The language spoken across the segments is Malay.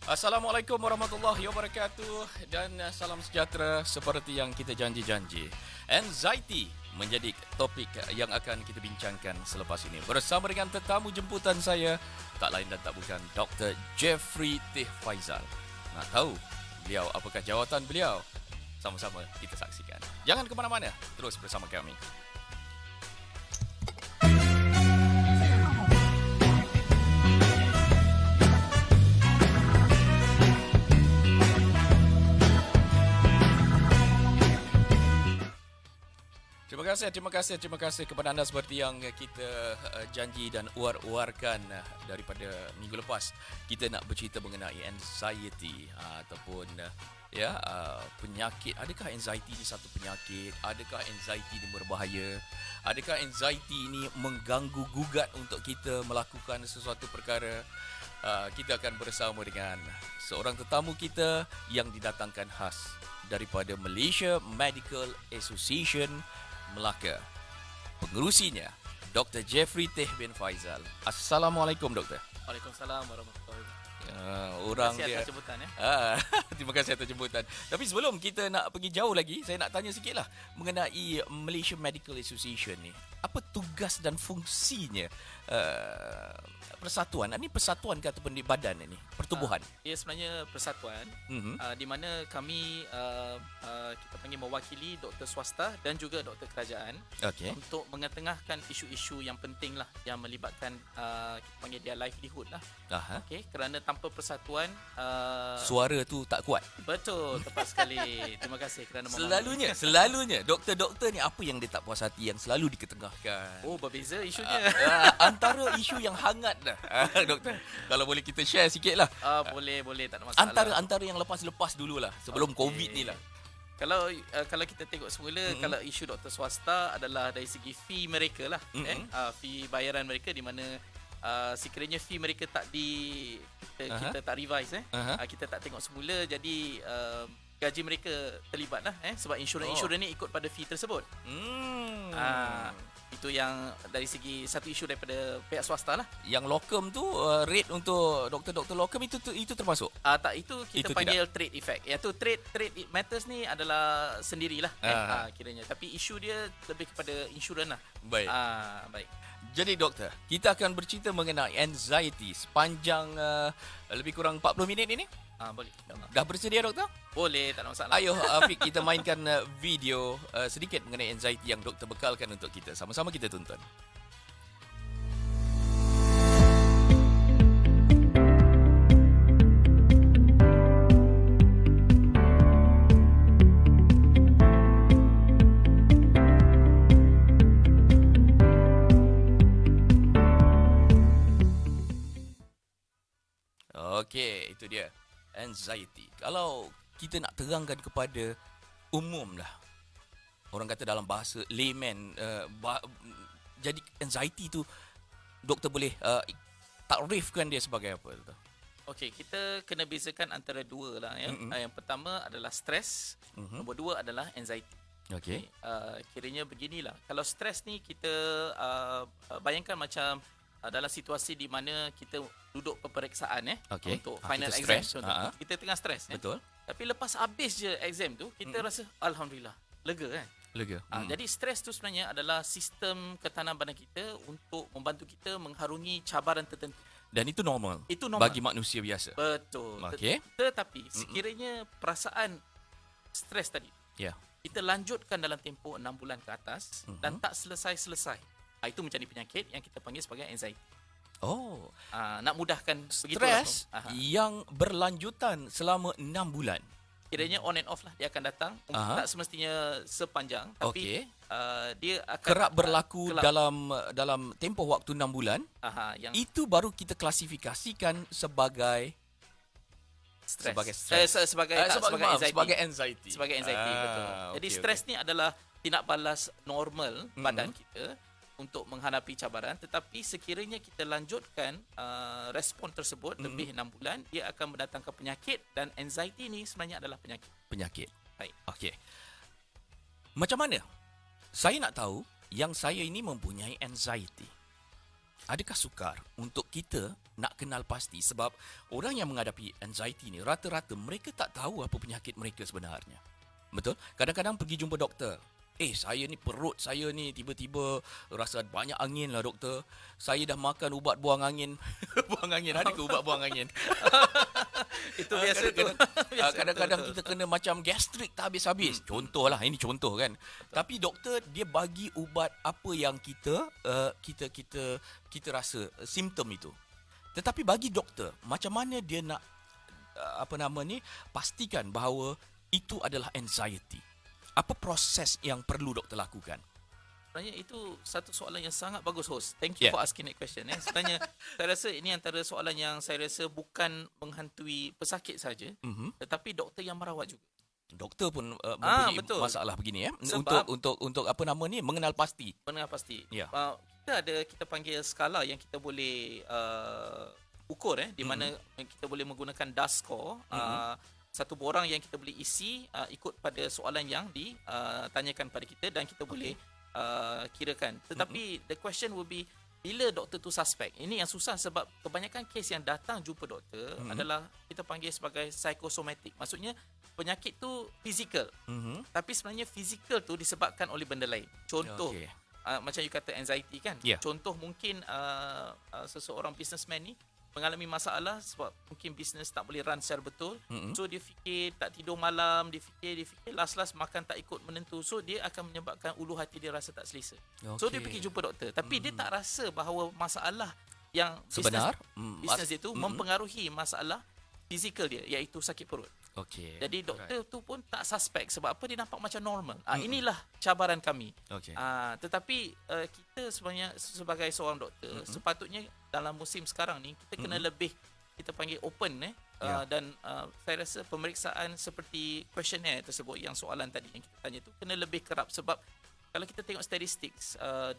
Assalamualaikum warahmatullahi wabarakatuh dan salam sejahtera seperti yang kita janji-janji. Anxiety menjadi topik yang akan kita bincangkan selepas ini. Bersama dengan tetamu jemputan saya, tak lain dan tak bukan Dr. Jeffrey Teh Faizal. Nak tahu beliau apakah jawatan beliau? Sama-sama kita saksikan. Jangan ke mana-mana, terus bersama kami. Terima kasih kepada anda seperti yang kita janji dan uar-uarkan daripada minggu lepas. Kita nak bercerita mengenai anxiety ataupun penyakit. Adakah anxiety ini satu penyakit? Adakah anxiety ini berbahaya? Adakah anxiety ini mengganggu gugat untuk kita melakukan sesuatu perkara? Kita akan bersama dengan seorang tetamu kita yang didatangkan khas daripada Malaysia Medical Association Melaka. Pengerusinya Dr. Jeffrey Teh bin Faizal. Assalamualaikum doktor. Waalaikumsalam warahmatullahi wabarakatuh. Orang Terima kasih dia atas jemputan ya. Terima kasih atas jemputan. Tapi sebelum kita nak pergi jauh lagi, saya nak tanya sikitlah mengenai Malaysia Medical Association ni. Apa tugas dan fungsinya persatuan? Ini persatuan ke ataupun di badan ini? Pertubuhan? Ia sebenarnya persatuan di mana kami kita panggil mewakili doktor swasta dan juga doktor kerajaan untuk mengetengahkan isu-isu yang penting lah yang melibatkan kita panggil dia livelihood lah. Okey, kerana tanpa persatuan suara tu tak kuat. Betul, tepat sekali. Terima kasih kerana Selalunya doktor-doktor ni apa yang dia tak puas hati yang selalu diketengahkan? Oh, berbeza isunya. Antara isu yang hangat dah. Doktor, kalau boleh kita share sikit lah. Boleh, tak ada masalah. Antara yang lepas-lepas dululah sebelum COVID ni lah. Kalau kita tengok semula, kalau isu doktor swasta adalah dari segi fee mereka lah, fee bayaran mereka, di mana sekiranya fee mereka kita tak revise, kita tak tengok semula, jadi gaji mereka terlibat lah, sebab insurans ni ikut pada fee tersebut. Itu yang dari segi satu isu daripada pihak swasta lah. Yang locum tu rate untuk doktor-doktor locum itu termasuk? Tak, itu kita panggil tidak. Trade effect. Iaitu trade matters ni adalah sendirilah kiranya. Tapi isu dia lebih kepada insurans lah. Baik. Baik. Jadi doktor, kita akan bercerita mengenai anxiety sepanjang lebih kurang 40 minit ini. Boleh. Dah bersedia doktor? Boleh, tak ada masalah. Ayo Afiq, kita mainkan video sedikit mengenai anxiety yang doktor bekalkan untuk kita. Sama-sama kita tonton. Okey, itu dia. Anxiety. Kalau kita nak terangkan kepada umum lah, orang kata dalam bahasa layman, jadi anxiety tu doktor boleh takrifkan dia sebagai apa tu? Okey, kita kena bezakan antara dua lah ya. Yang pertama adalah stres, nombor dua adalah anxiety. Okey. Kiranya beginilah. Kalau stres ni kita bayangkan macam dalam situasi di mana kita duduk peperiksaan untuk final exam contoh. Kita tengah stres. Betul. Tapi lepas habis je exam tu, kita rasa alhamdulillah, lega kan? Lega. Jadi stres tu sebenarnya adalah sistem ketahanan badan kita untuk membantu kita mengharungi cabaran tertentu. Dan itu normal. Itu normal bagi manusia biasa. Betul. Okey. Tetapi sekiranya perasaan stres tadi, kita lanjutkan dalam tempoh 6 bulan ke atas dan tak selesai-selesai, itu menjadi penyakit yang kita panggil sebagai anxiety. Nak mudahkan stres yang berlanjutan selama 6 bulan. Kiranya on and off lah, dia akan datang. Tak semestinya sepanjang, tapi dia akan kerap berlaku dalam tempoh waktu 6 bulan. Itu baru kita klasifikasikan sebagai stres. Sebagai anxiety. Sebagai anxiety, betul. Jadi stres ni adalah tindak balas normal badan kita untuk menghadapi cabaran, tetapi sekiranya kita lanjutkan respon tersebut lebih 6 bulan, dia akan mendatangkan penyakit, dan anxiety ni sebenarnya adalah penyakit. Baik. Okey. Macam mana saya nak tahu yang saya ini mempunyai anxiety? Adakah sukar untuk kita nak kenal pasti, sebab orang yang menghadapi anxiety ni rata-rata mereka tak tahu apa penyakit mereka sebenarnya. Betul? Kadang-kadang pergi jumpa doktor. Saya ni perut saya ni tiba-tiba rasa banyak angin lah doktor. Saya dah makan ubat buang angin. Buang angin, ada ke ubat buang angin? Itu biasa tu. Kadang-kadang kita kena macam gastrik tak habis-habis. Contoh lah, ini contoh kan. Tapi doktor dia bagi ubat apa yang kita rasa simptom itu. Tetapi bagi doktor, macam mana dia nak pastikan bahawa itu adalah anxiety? Apa proses yang perlu doktor lakukan? Sebenarnya itu satu soalan yang sangat bagus, host. Thank you for asking that question. Sebenarnya saya rasa ini antara soalan yang saya rasa bukan menghantui pesakit saja, tetapi doktor yang merawat juga. Doktor pun mempunyai betul. masalah begini Sebab, untuk mengenal pasti. Mengenal pasti. Ya. Kita panggil skala yang kita boleh ukur di mana kita boleh menggunakan DAS score. Satu borang yang kita boleh isi ikut pada soalan yang ditanyakan pada kita dan kita boleh kirakan. Tetapi the question will be, bila doktor tu suspek? Ini yang susah sebab kebanyakan kes yang datang jumpa doktor adalah kita panggil sebagai psikosomatik. Maksudnya penyakit tu fizikal. Tapi sebenarnya fizikal tu disebabkan oleh benda lain. Contoh, macam you kata anxiety kan? Yeah. Contoh mungkin seseorang businessman ni mengalami masalah sebab mungkin bisnes tak boleh run secara betul. So dia fikir tak tidur malam, dia fikir last makan tak ikut menentu. So dia akan menyebabkan ulu hati dia rasa tak selesa. So dia pergi jumpa doktor, tapi dia tak rasa bahawa masalah yang sebenar bisnes dia tu mempengaruhi masalah fizikal dia, iaitu sakit perut. Jadi doktor tu pun tak suspek sebab apa, dia nampak macam normal. Inilah cabaran kami. Tetapi kita sebenarnya sebagai seorang doktor sepatutnya dalam musim sekarang ni kita kena lebih, kita panggil open dan saya rasa pemeriksaan seperti questionnaire tersebut, yang soalan tadi yang kita tanya tu kena lebih kerap. Sebab kalau kita tengok statistik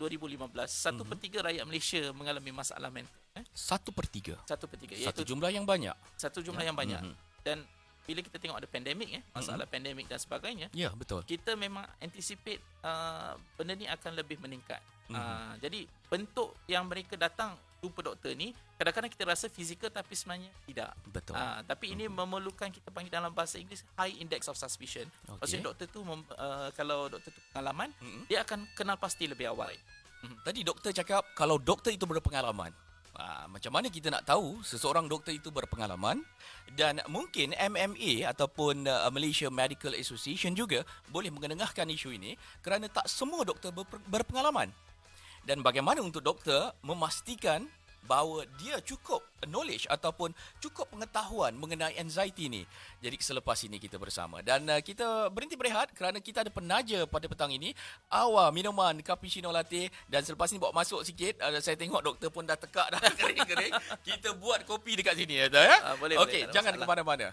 2015, 1/3 rakyat Malaysia mengalami masalah mental. 1/3. 1/3. Satu jumlah yang banyak. Satu jumlah yang banyak. Dan bila kita tengok ada pandemik, masalah pandemik dan sebagainya, ya betul, kita memang anticipate benda ni akan lebih meningkat. Jadi bentuk yang mereka datang jumpa doktor ni, kadang-kadang kita rasa fizikal tapi sebenarnya tidak. Betul. Tapi ini memerlukan, kita panggil dalam bahasa Inggeris, high index of suspicion. Maksudnya doktor tu kalau doktor tu pengalaman, dia akan kenal pasti lebih awal. Tadi doktor cakap kalau doktor itu berpengalaman. Macam mana kita nak tahu seseorang doktor itu berpengalaman? Dan mungkin MMA ataupun Malaysia Medical Association juga boleh mengenengahkan isu ini, kerana tak semua doktor berpengalaman. Dan bagaimana untuk doktor memastikan bahawa dia cukup knowledge ataupun cukup pengetahuan mengenai anxiety ni. Jadi selepas ini kita bersama, dan kita berhenti berehat kerana kita ada penaja pada petang ini, Awa minuman cappuccino latte. Dan selepas ni bawa masuk sikit, saya tengok doktor pun dah tekak dah kering-kering. Kita buat kopi dekat sini ya. Boleh, okey, jangan ke mana-mana.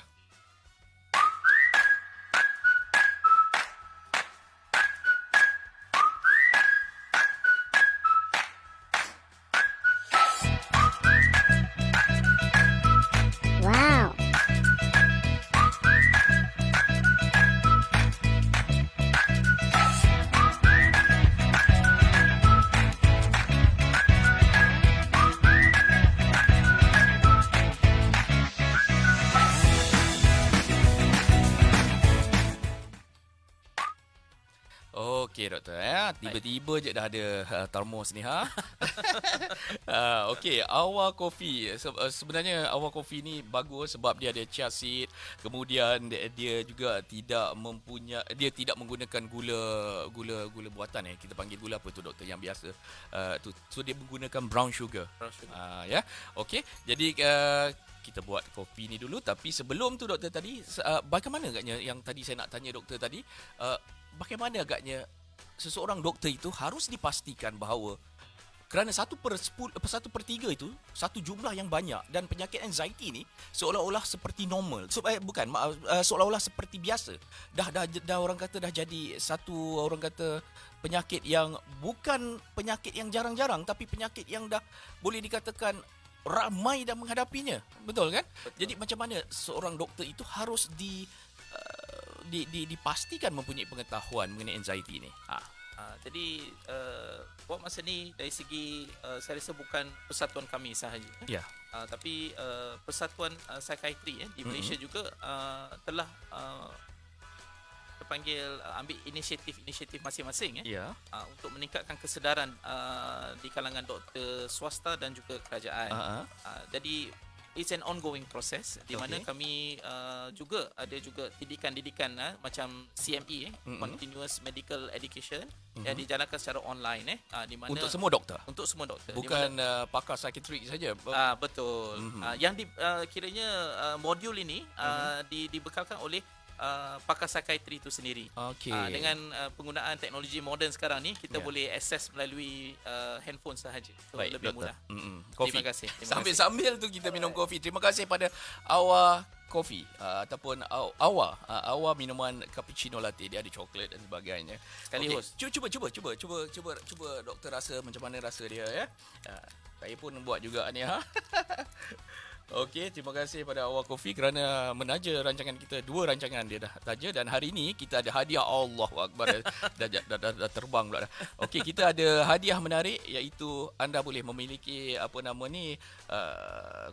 Wow. Okey doktor, tiba-tiba je dah ada termos ni okey, Awa Coffee. Sebenarnya Awa Coffee ni bagus sebab dia ada chia seed, kemudian dia juga tidak menggunakan gula buatan kita panggil gula apa tu doktor yang biasa tu. So dia menggunakan brown sugar. Ya. Okey. Jadi kita buat kopi ni dulu, tapi sebelum tu doktor tadi bagaimana agaknya yang tadi saya nak tanya doktor tadi, bagaimana agaknya seseorang doktor itu harus dipastikan bahawa kerana 1/3 itu satu jumlah yang banyak, dan penyakit anxiety ni seolah-olah seperti normal. Seolah-olah seperti biasa. Dah orang kata dah jadi satu, orang kata penyakit yang bukan penyakit yang jarang-jarang, tapi penyakit yang dah boleh dikatakan ramai dah menghadapinya. Betul kan? Betul. Jadi macam mana seorang doktor itu harus dipastikan mempunyai pengetahuan mengenai anxiety ni? Jadi buat masa ni dari segi saya rasa bukan persatuan kami sahaja, Ya. tapi persatuan psikiatri di Malaysia juga telah terpanggil ambil inisiatif masing-masing Ya. untuk meningkatkan kesedaran di kalangan doktor swasta dan juga kerajaan. Jadi it's an ongoing process di mana kami juga ada didikan macam CME Continuous Medical Education yang dijalankan secara online di mana Untuk semua doktor. untuk semua doktor. Bukan pakar psikiatrik saja. Betul. Yang kiranya modul ini dibekalkan oleh pakar psikiatri itu sendiri. Okey. Dengan penggunaan teknologi moden sekarang ni kita boleh akses melalui handphone sahaja. So, Baik, lebih doktor. mudah. Kopi. Terima kasih. Sambil-sambil tu kita minum kopi. Terima kasih pada Awa Coffee ataupun Awa minuman cappuccino latte. Dia ada coklat dan sebagainya. Sekali Okey, host. Cuba doktor rasa macam mana rasa dia ya. Saya pun buat juga ni Okey, terima kasih pada Awa Coffee kerana menaja rancangan kita. 2 rancangan dia dah taja dan hari ini kita ada hadiah. Allahu Akbar. dah terbang pula dah. Okey, kita ada hadiah menarik iaitu anda boleh memiliki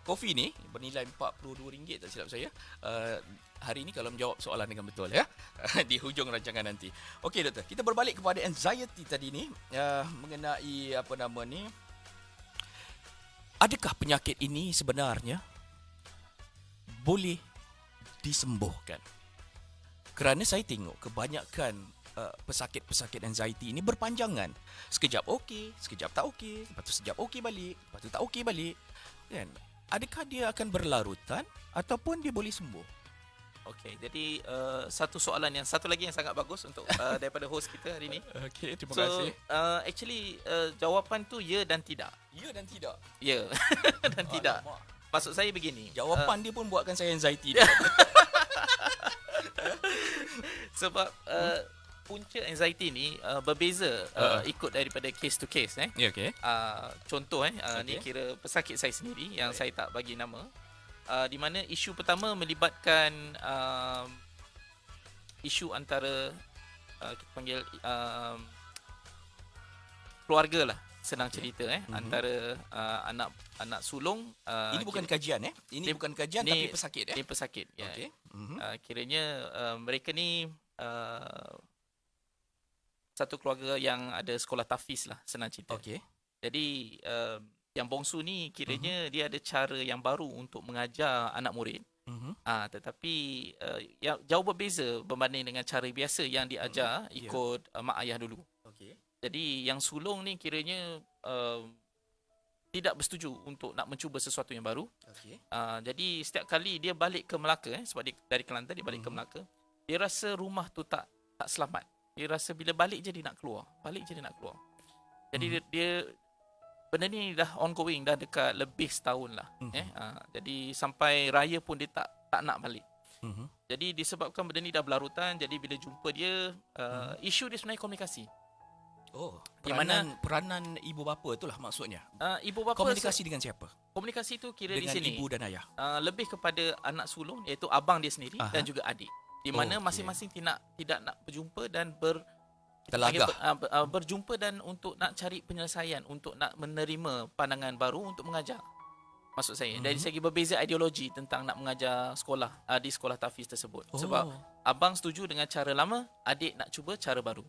kopi ni bernilai RM42 tak silap saya. Hari ini kalau menjawab soalan dengan betul ya. Di hujung rancangan nanti. Okey doktor, kita berbalik kepada anxiety tadi ni mengenai adakah penyakit ini sebenarnya boleh disembuhkan? Kerana saya tengok kebanyakan pesakit-pesakit anxiety ini berpanjangan. Sekejap okey, sekejap tak okey, lepas tu sekejap okey balik, lepas tu tak okey balik. Kan? Adakah dia akan berlarutan ataupun dia boleh sembuh? Okey, jadi satu lagi yang sangat bagus untuk daripada host kita hari ini. Okey, terima kasih. Actually jawapan tu ya dan tidak. Ya dan tidak. Ya dan tidak. Maksud saya begini. Jawapan dia pun buatkan saya anxiety. Sebab punca anxiety ni berbeza ikut daripada case to case Ya, okey. Contoh ni kira pesakit saya sendiri yang saya tak bagi nama. Di mana isu pertama melibatkan isu antara kita panggil keluarga lah, senang cerita antara anak sulung. Ini bukan kajian Ini bukan kajian tapi pesakit Ini pesakit. Ya. Okey. Kiranya mereka ni satu keluarga yang ada sekolah tahfiz lah, senang cerita. Okey. Jadi yang bongsu ni kiranya dia ada cara yang baru untuk mengajar anak murid. Tetapi yang jauh berbeza berbanding dengan cara biasa yang diajar ikut mak ayah dulu. Okey. Jadi yang sulung ni kiranya tidak bersetuju untuk nak mencuba sesuatu yang baru. Okey. Jadi setiap kali dia balik ke Melaka sebab dia dari Kelantan dia balik ke Melaka, dia rasa rumah tu tak selamat. Dia rasa bila balik je dia nak keluar. Jadi dia benda ni dah ongoing, dah dekat lebih setahun lah. Jadi sampai raya pun dia tak nak balik. Jadi disebabkan benda ni dah berlarutan, jadi bila jumpa dia, isu dia sebenarnya komunikasi. Peranan ibu bapa itulah maksudnya. Ibu bapa Komunikasi dengan siapa? Komunikasi tu kira Dengan di sini ibu dan ayah. lebih kepada anak sulung iaitu abang dia sendiri dan juga adik. Di mana masing-masing tidak nak berjumpa dan berjumpa dan untuk nak cari penyelesaian, untuk nak menerima pandangan baru untuk mengajar. Maksud saya dari segi berbeza ideologi tentang nak mengajar sekolah di sekolah tahfiz tersebut. Sebab abang setuju dengan cara lama, adik nak cuba cara baru.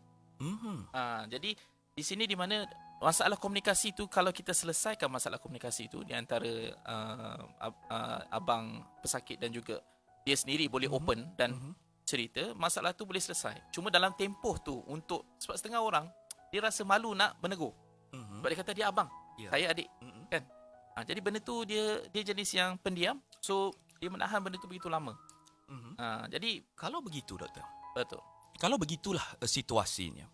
Jadi di sini di mana masalah komunikasi tu, kalau kita selesaikan masalah komunikasi tu di antara abang pesakit dan juga dia sendiri boleh open dan cerita, masalah tu boleh selesai. Cuma dalam tempoh tu sebab setengah orang dia rasa malu nak menegur. Sebab dia kata dia abang, saya adik, kan? Jadi benda tu dia jenis yang pendiam, so dia menahan benda tu begitu lama. Jadi Kalau begitu doktor, betul. kalau begitulah situasinya,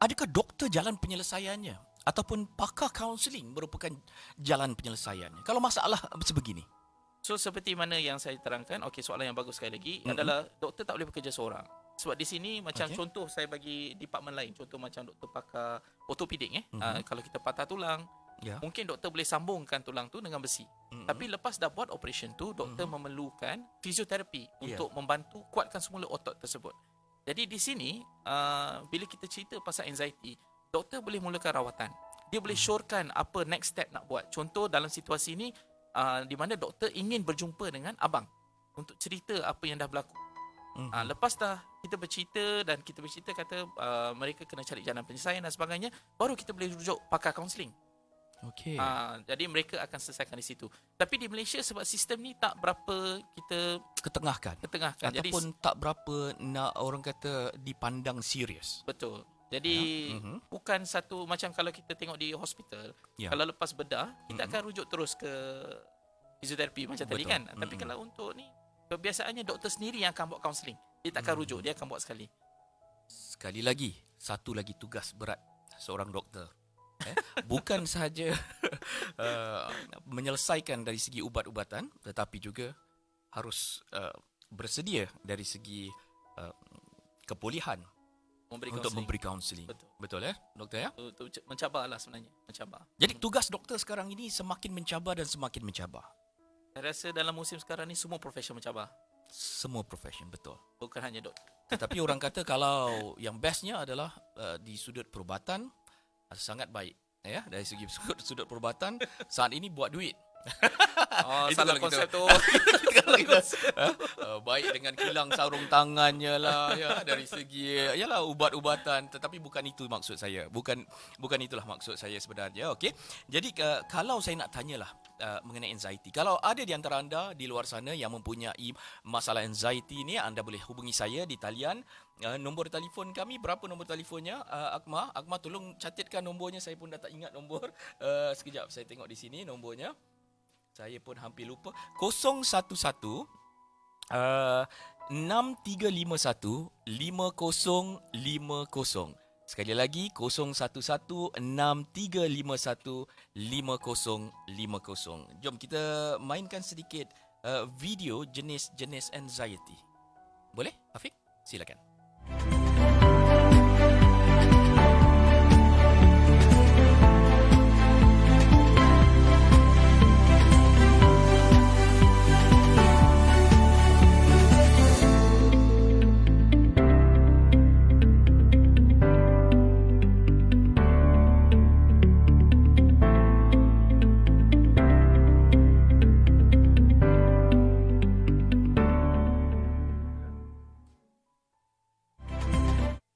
adakah doktor jalan penyelesaiannya ataupun pakar kaunseling merupakan jalan penyelesaiannya kalau masalah sebegini? So seperti mana yang saya terangkan, soalan yang bagus sekali lagi adalah doktor tak boleh bekerja seorang. Sebab di sini macam contoh saya bagi departmen lain, contoh macam doktor pakar ortopedik kalau kita patah tulang, mungkin doktor boleh sambungkan tulang tu dengan besi. Tapi lepas dah buat operation tu, doktor memerlukan fisioterapi untuk membantu kuatkan semula otot tersebut. Jadi di sini bila kita cerita pasal anxiety, doktor boleh mulakan rawatan. Dia boleh syorkan apa next step nak buat. Contoh dalam situasi ini di mana doktor ingin berjumpa dengan abang untuk cerita apa yang dah berlaku. Lepas dah kita bercerita dan kita bercerita kata mereka kena cari jalan penyelesaian dan sebagainya, baru kita boleh rujuk pakar kaunseling. Okey. Jadi mereka akan selesaikan di situ. Tapi di Malaysia sebab sistem ni tak berapa kita Ketengahkan. Jadi Ataupun tak berapa nak orang kata dipandang serius. betul. Jadi bukan satu macam kalau kita tengok di hospital, kalau lepas bedah kita akan rujuk terus ke fisioterapi macam tadi kan. Tapi kalau untuk ni kebiasaannya doktor sendiri yang akan buat kaunseling. Dia tak akan rujuk, dia akan buat sekali. Sekali lagi, satu lagi tugas berat seorang doktor. Bukan sahaja menyelesaikan dari segi ubat-ubatan, tetapi juga harus bersedia dari segi kepulihan untuk memberi kaunseling. Betul doktor ya? Mencabarlah sebenarnya, mencabar. Jadi tugas doktor sekarang ini semakin mencabar dan semakin mencabar. Saya rasa dalam musim sekarang ni semua profesion mencabar. Semua profesion, betul. Bukan hanya doktor. Tetapi orang kata kalau yang bestnya adalah di sudut perubatan sangat baik. Ya, dari segi sudut perubatan saat ini buat duit. Salah konsep tu. Kalau kita baik dengan kilang sarung tangannya lah ya, dari segi yalah ubat-ubatan, tetapi bukan itu maksud saya. Bukan itulah maksud saya sebenarnya. Okey. Jadi kalau saya nak tanyalah mengenai anxiety. Kalau ada di antara anda di luar sana yang mempunyai masalah anxiety ni, anda boleh hubungi saya di talian. Nombor telefon kami, berapa nombor telefonnya? Akmal tolong catatkan nombornya, saya pun dah tak ingat nombor. Sekejap saya tengok di sini nombornya. Saya pun hampir lupa. 011 6351 5050. Sekali lagi 011 6351 5050. Jom kita mainkan sedikit video jenis-jenis anxiety. Boleh, Afiq? Silakan.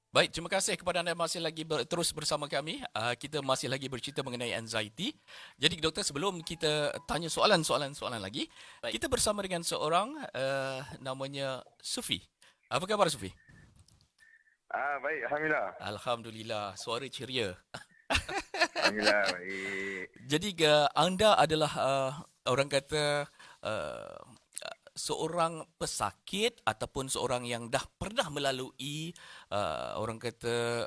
Baik, terima kasih kepada anda yang masih lagi terus bersama kami. Kita masih lagi bercerita mengenai anxiety. Jadi doktor, sebelum kita tanya soalan-soalan lagi, kita bersama dengan seorang namanya Sufi. Apa khabar Sufi? Baik, Alhamdulillah. Alhamdulillah, suara ceria. Alhamdulillah, baik. Jadi anda adalah orang kata seorang pesakit ataupun seorang yang dah pernah melalui orang kata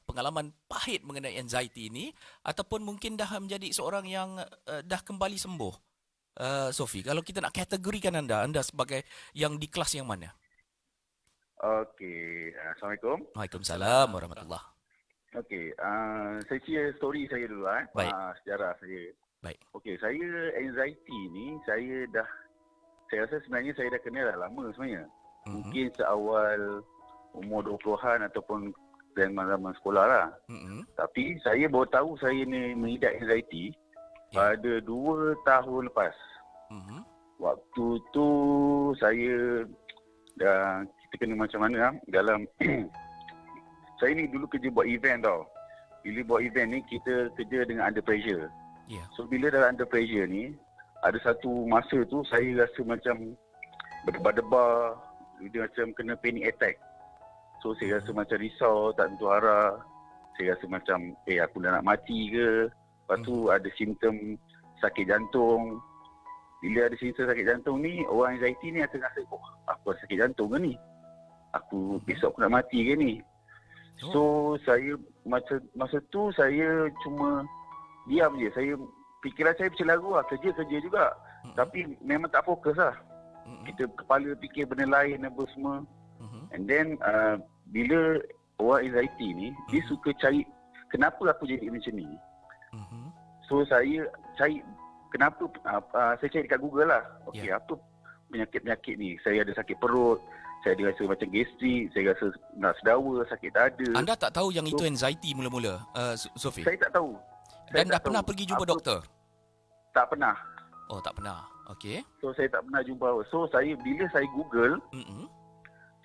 pengalaman pahit mengenai anxiety ini, ataupun mungkin dah menjadi seorang yang dah kembali sembuh. Sofi, kalau kita nak kategorikan anda sebagai yang di kelas yang mana? Okey, Assalamualaikum. Waalaikumsalam warahmatullahi. Okey, saya share story saya dulu Baik. sejarah saya. Baik. Okey, saya anxiety ni saya rasa sebenarnya saya dah kenal dah lama sebenarnya. Mungkin seawal umur 20-an ataupun zaman sekolah lah. Tapi saya baru tahu saya ni mengidap anxiety pada 2 tahun lepas. Waktu tu saya kita kena macam mana dalam saya ni dulu kerja buat event tau. Bila buat event ni kita kerja dengan under pressure. So bila dalam under pressure ni ada satu masa tu saya rasa macam berdebar-debar, dia macam kena panic attack. So saya rasa macam risau, tak tentu arah. Saya rasa macam aku dah nak mati ke. Lepas tu ada simptom sakit jantung. Bila ada simptom sakit jantung ni, orang anxiety ni akan rasa, aku ada sakit jantung ke ni? Besok aku nak mati ke ni? So saya masa tu saya cuma diam je. Fikiran saya macam lagu lah, kerja juga. Tapi memang tak fokus lah. Kita kepala fikir benda lain apa semua. And then bila orang anxiety ni, dia suka cari kenapa aku jadi macam ni. So saya cari kenapa, saya cari dekat Google lah. Okey, apa penyakit-penyakit ni? Saya ada sakit perut, Saya ada rasa macam gastrik, saya rasa nak sedawa, sakit dada. Anda tak tahu yang itu anxiety mula-mula, Sophie? Saya tak tahu. Dan Saya dah tak pernah tahu. pergi jumpa Apa- doktor? Tak pernah. Oh, tak pernah. Okey. So saya tak pernah jumpa. So bila saya Google,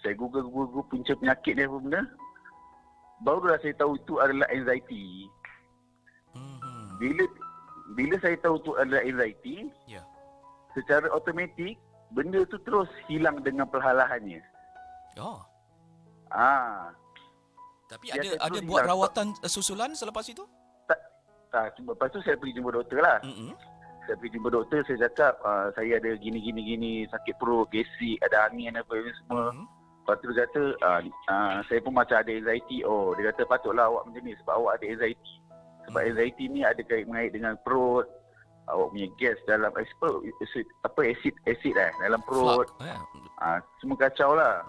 saya Google punca penyakit ni apa benda, barulah saya tahu itu adalah anxiety. Bila saya tahu itu adalah anxiety, Ya. secara automatik benda tu terus hilang dengan perlahan-lahannya. Oh. Tapi Ya, saya ada terus buat hilang. rawatan susulan selepas itu? Lepas tu saya pergi jumpa doktor lah. Saya pergi jumpa doktor, saya cakap saya ada gini, sakit perut, gastrik, ada angin apa ni semua. Lepas tu dia kata, saya pun macam ada anxiety. Oh, dia kata patutlah awak macam ni sebab awak ada anxiety. Sebab anxiety ni ada mengait dengan perut, awak punya gas dalam asid dalam perut. Semua kacau lah.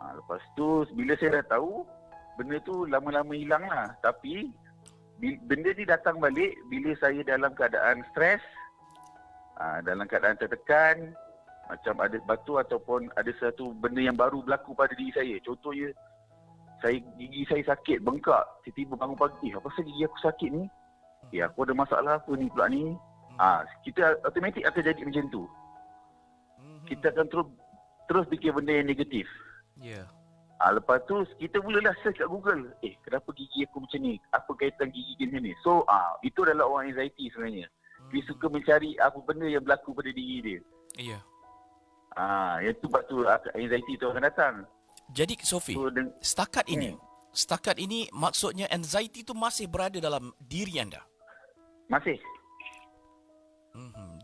Lepas tu bila saya dah tahu, benda tu lama-lama hilang lah. Tapi benda ni datang balik bila saya dalam keadaan stres, dalam keadaan tertekan, macam ada batu ataupun ada satu benda yang baru berlaku pada diri saya. Contohnya, gigi saya sakit, bengkak. Tiba-tiba bangun pagi, apa pasal gigi aku sakit ni? Aku ada masalah apa ni pula ni? Kita automatik akan jadi macam tu. Kita akan terus fikir benda yang negatif. Ya. Lepas tu kita mulalah search kat Google. Kenapa gigi aku macam ni? Apa kaitan gigi macam ni? So, itu adalah orang anxiety sebenarnya. Dia suka mencari apa benda yang berlaku pada diri dia. Iya. Yang tu waktu anxiety tu akan datang. Jadi Sophie, So, setakat ini maksudnya anxiety tu masih berada dalam diri anda. masih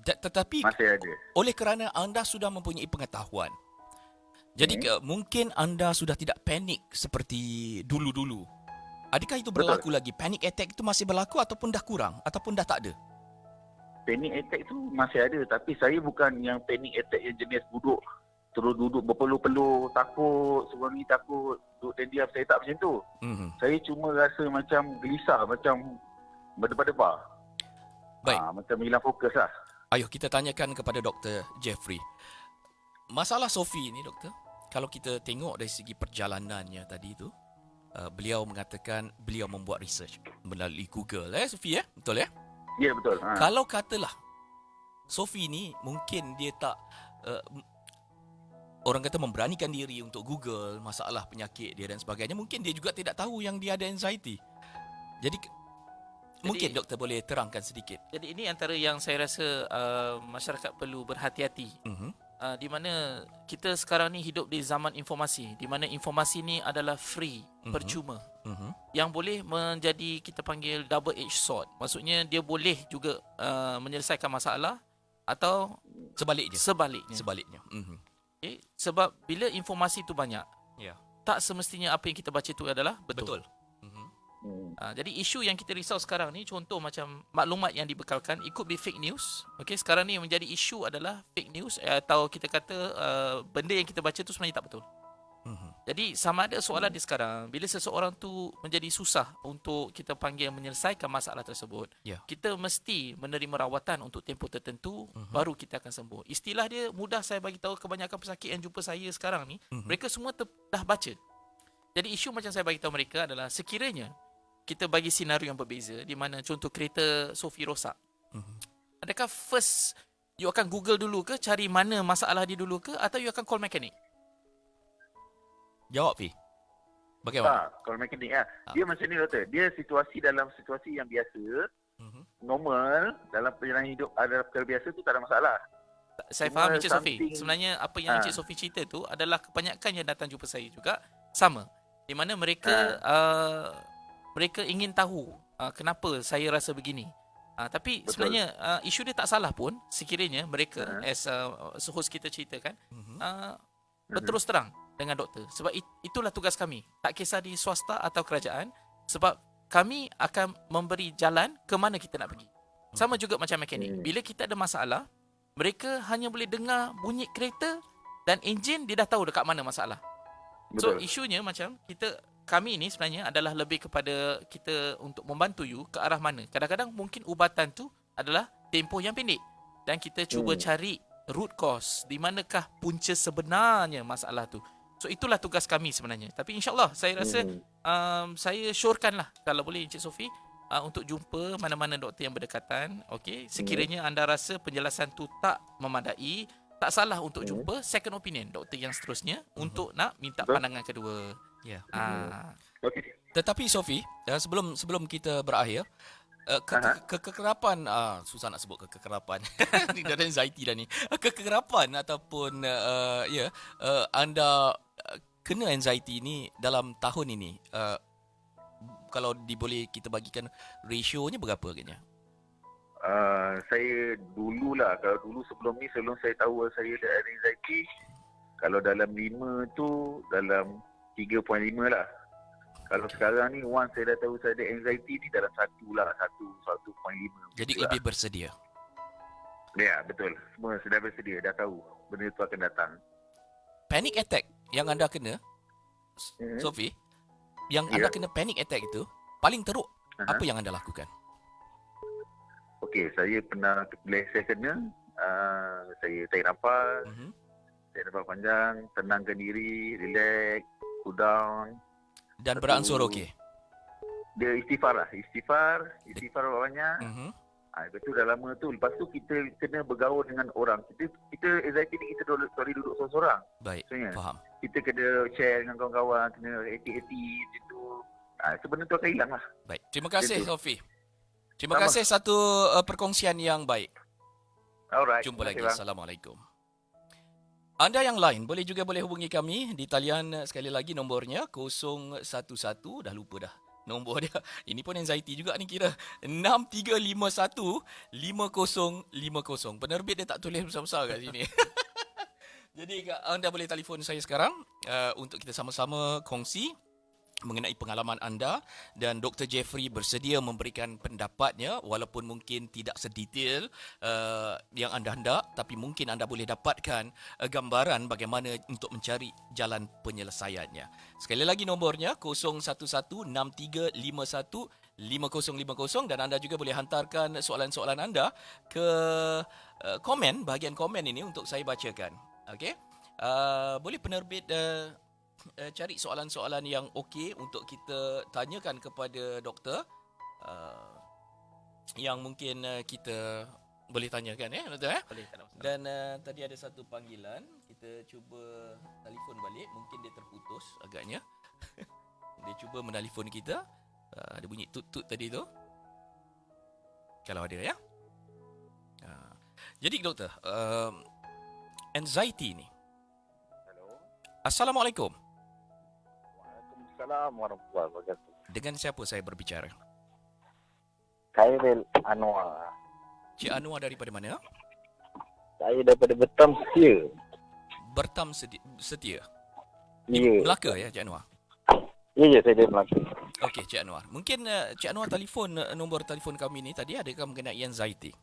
Tetapi ada. oleh kerana anda sudah mempunyai pengetahuan, jadi mungkin anda sudah tidak panik seperti dulu-dulu. Adakah itu berlaku lagi? Panic attack itu masih berlaku ataupun dah kurang ataupun dah tak ada? Panic attack tu masih ada, tapi saya bukan yang panic attack yang jenis terus duduk berpeluh-peluh, takut, seorang ni takut, duduk dan diam. Saya tak macam tu. Saya cuma rasa macam gelisah, macam berdebar-debar. Baik. Macam hilang fokus lah. Ayuh kita tanyakan kepada Dr. Jeffrey. Masalah Sophie ni, doktor, kalau kita tengok dari segi perjalanannya tadi tu, beliau mengatakan beliau membuat research melalui Google. Sophie, betul ya? Ya, betul. Kalau katalah Sophie ni mungkin dia tak orang kata memberanikan diri untuk Google masalah penyakit dia dan sebagainya, mungkin dia juga tidak tahu yang dia ada anxiety. Jadi mungkin doktor boleh terangkan sedikit. Jadi ini antara yang saya rasa masyarakat perlu berhati-hati. Di mana kita sekarang ni hidup di zaman informasi, di mana informasi ni adalah free, percuma. Yang boleh menjadi kita panggil double edged sword. Maksudnya dia boleh juga menyelesaikan masalah atau sebaliknya. Okay? Sebab bila informasi tu banyak, tak semestinya apa yang kita baca tu adalah betul. Jadi isu yang kita risau sekarang ni, contoh macam maklumat yang dibekalkan, it could be fake news. Okay, sekarang ni yang menjadi isu adalah fake news, atau kita kata benda yang kita baca tu sebenarnya tak betul. Jadi sama ada soalan di sekarang, bila seseorang tu menjadi susah untuk kita panggil menyelesaikan masalah tersebut, kita mesti menerima rawatan untuk tempoh tertentu, baru kita akan sembuh. Istilah dia mudah saya bagi tahu, kebanyakan pesakit yang jumpa saya sekarang ni, mereka semua dah baca. Jadi isu macam saya bagi tahu mereka adalah, sekiranya kita bagi senario yang berbeza, di mana contoh kereta Sophie rosak, adakah first you akan Google dulu ke, cari mana masalah dia dulu ke, atau you akan call mekanik? Jawab, Fi. Bagaimana? Call mekanik lah. Dia macam ni, doktor. Dia dalam situasi yang biasa, normal, dalam perjalanan hidup adalah perkara biasa tu tak ada masalah. Saya faham Encik Sophie. Sebenarnya apa yang Encik Sophie cerita tu adalah kebanyakan yang datang jumpa saya juga sama. Di mana mereka mereka ingin tahu kenapa saya rasa begini. Tapi betul. Sebenarnya isu dia tak salah pun sekiranya mereka as host kita ceritakan berterus terang dengan doktor. Sebab itulah tugas kami. Tak kisah di swasta atau kerajaan, sebab kami akan memberi jalan ke mana kita nak pergi. Sama juga macam mekanik. Bila kita ada masalah, mereka hanya boleh dengar bunyi kereta dan enjin, dia dah tahu dekat mana masalah. Betul. So isunya macam kami ni sebenarnya adalah lebih kepada kita untuk membantu you ke arah mana. Kadang-kadang mungkin ubatan tu adalah tempoh yang pendek dan kita cuba cari root cause, di manakah punca sebenarnya masalah tu. So itulah tugas kami sebenarnya. Tapi insyaAllah saya rasa saya syorkanlah kalau boleh Encik Sophie untuk jumpa mana-mana doktor yang berdekatan. Okey, sekiranya anda rasa penjelasan tu tak memadai, tak salah untuk jumpa second opinion doktor yang seterusnya untuk nak minta pandangan kedua. Ya. Okey. Tetapi Sophie, sebelum kita berakhir, kekerapan, susah nak sebut kekerapan. Ni dah ada anxiety dah ni. Kekerapan ataupun anda kena anxiety ni dalam tahun ini, kalau boleh kita bagikan rasionya berapa agaknya? Saya dululah, kalau dulu sebelum saya tahu saya ada anxiety, kalau dalam 5 tu dalam 3.5 lah. Kalau sekarang ni once saya dah tahu saya ada anxiety ni dalam 1.5. Jadi lebih bersedia. Ya, betul. Semua sudah bersedia, dah tahu benda tu akan datang. Panic attack yang anda kena, Sophie, yang anda kena panic attack itu, paling teruk apa yang anda lakukan? Okey, saya pernah, bila saya kena, saya tarik nafas, tarik nafas panjang, tenangkan diri, relax, cool down. Dan beransur okey? Dia istighfar banyak. Lepas tu dah lama tu, lepas tu kita kena bergaul dengan orang. Kita anxiety ni kita boleh duduk seorang-seorang. Baik, sebenarnya faham. Kita kena share dengan kawan-kawan, kena aktif-aktif macam tu. Sebenarnya tu akan hilang lah. Baik, terima kasih Itu. Sophie. Terima kasih satu perkongsian yang baik. Alright. Jumpa lagi. Bang. Assalamualaikum. Anda yang lain boleh hubungi kami di talian sekali lagi nombornya 011, dah lupa dah nombor dia. Ini pun anxiety juga ni kira. 6351-5050. Penerbit dia tak tulis besar-besar kat sini. Jadi anda boleh telefon saya sekarang untuk kita sama-sama kongsi mengenai pengalaman anda, dan Dr. Jeffrey bersedia memberikan pendapatnya walaupun mungkin tidak sedetail yang anda hendak, tapi mungkin anda boleh dapatkan gambaran bagaimana untuk mencari jalan penyelesaiannya. Sekali lagi nombornya 011-6351-5050, dan anda juga boleh hantarkan soalan-soalan anda ke komen, bahagian komen ini untuk saya bacakan. Okey? Boleh penerbit cari soalan-soalan yang okey untuk kita tanyakan kepada doktor, yang mungkin kita boleh tanyakan doktor Boleh, tak ada masalah. Dan tadi ada satu panggilan, kita cuba telefon balik, mungkin dia terputus agaknya. Dia cuba menelefon kita, ada bunyi tut-tut tadi tu, kalau ada ya. Jadi doktor, anxiety ni. Hello. Assalamualaikum. Waalaikumsalam warahmatullahi wabarakatuh. Dengan siapa saya berbicara? Khairil Anwar. Cik Anwar daripada mana? Saya daripada Bertam Setia. Bertam Setia. Ya. Melaka ya Cik Anwar? Ya, saya dari Melaka. Okey Cik Anwar. Mungkin Cik Anwar telefon nombor telefon kami ni tadi adakah mengenai anxiety?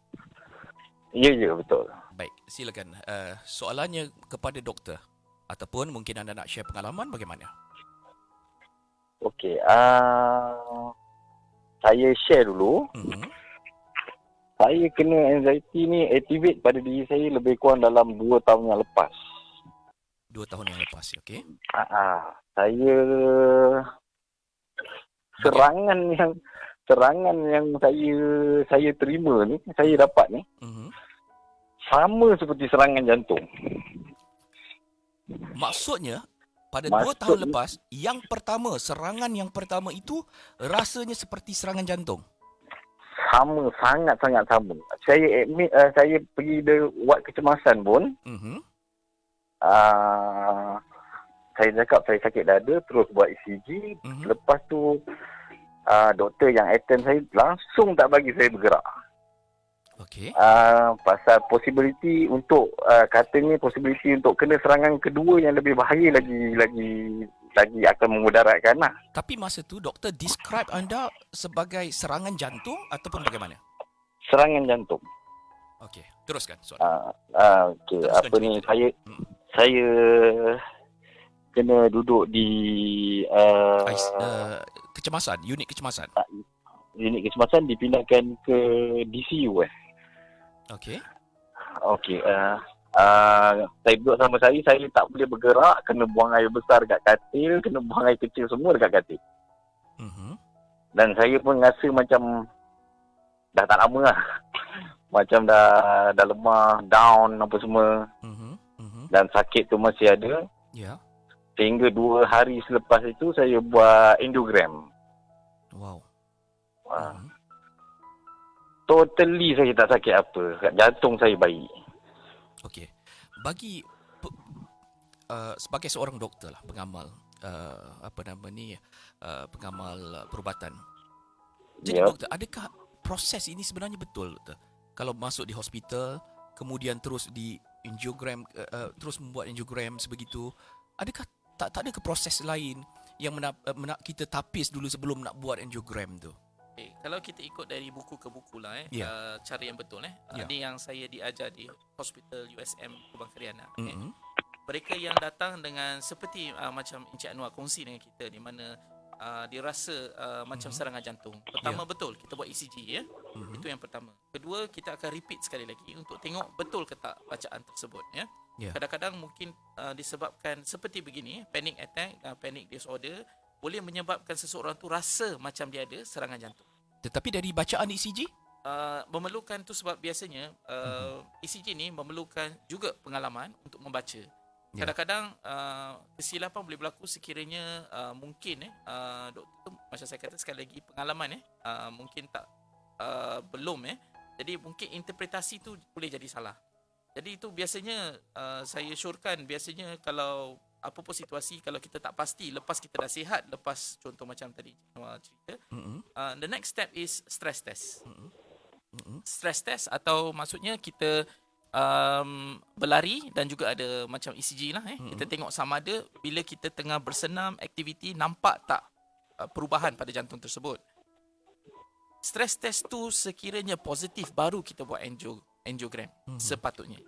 Ya, betul. Baik, silakan. Soalannya kepada doktor ataupun mungkin anda nak share pengalaman bagaimana? Okey, saya share dulu. Saya kena anxiety ni activate pada diri saya lebih kurang dalam 2 tahun yang lepas. 2 tahun yang lepas, okey. Saya serangan yang saya terima ni, saya dapat ni, sama seperti serangan jantung. Maksudnya pada 2 tahun lepas, serangan yang pertama itu rasanya seperti serangan jantung. Sama, sangat-sangat sama. Saya admit, saya pergi ward kecemasan pun. Saya cakap saya sakit dada, terus buat ECG. Lepas tu, doktor yang attend saya langsung tak bagi saya bergerak. Okey. Pasal possibility untuk, katanya possibility untuk kena serangan kedua yang lebih bahaya lagi akan memudaratkan lah. Tapi masa tu doktor describe anda sebagai serangan jantung ataupun bagaimana? Serangan jantung. Okey, teruskan soalan. Okey, apa ni, saya kena duduk di kecemasan, unit kecemasan. Unit kecemasan dipindahkan ke DCU. Okey. Okey, Saya duduk sama saya tak boleh bergerak, kena buang air besar kat katil, kena buang air kecil semua dekat katil. Dan saya pun rasa macam dah tak lama lah. Macam dah lemah, down apa semua. Dan sakit tu masih ada. Ya. Sehingga 2 hari selepas itu saya buat angiogram. Wow. Totally saya tak sakit apa. Jantung saya baik. Okey. Bagi sebagai seorang doktor lah, pengamal pengamal perubatan. Jadi doktor, adakah proses ini sebenarnya betul, doktor? Kalau masuk di hospital, kemudian terus di angiogram, terus membuat angiogram sebegitu, adakah tak ada ke proses lain yang kita tapis dulu sebelum nak buat angiogram tu? Okay. Kalau kita ikut dari buku ke buku lah cara yang betul ini yang saya diajar di Hospital USM Kubang Kriana. Mereka yang datang dengan seperti macam Encik Anwar kongsi dengan kita, di mana dirasa macam serangan jantung. Pertama betul kita buat ECG itu yang pertama. Kedua, kita akan repeat sekali lagi untuk tengok betul ke tak bacaan tersebut Kadang-kadang mungkin disebabkan seperti begini, panic attack, panic disorder boleh menyebabkan seseorang tu rasa macam dia ada serangan jantung. Tetapi dari bacaan ECG memerlukan tu sebab biasanya ECG ni memerlukan juga pengalaman untuk membaca. Kadang-kadang kesilapan boleh berlaku sekiranya mungkin doktor macam saya kata sekali lagi, pengalaman mungkin tak belum jadi mungkin interpretasi tu boleh jadi salah. Jadi itu biasanya saya syorkan, biasanya kalau apa pun situasi, kalau kita tak pasti lepas kita dah sihat, lepas contoh macam tadi cerita, the next step is stress test. Stress test atau maksudnya kita berlari dan juga ada macam ECG lah kita tengok sama ada bila kita tengah bersenam aktiviti, nampak tak perubahan pada jantung tersebut. Stress test tu sekiranya positif baru kita buat angiogram sepatutnya.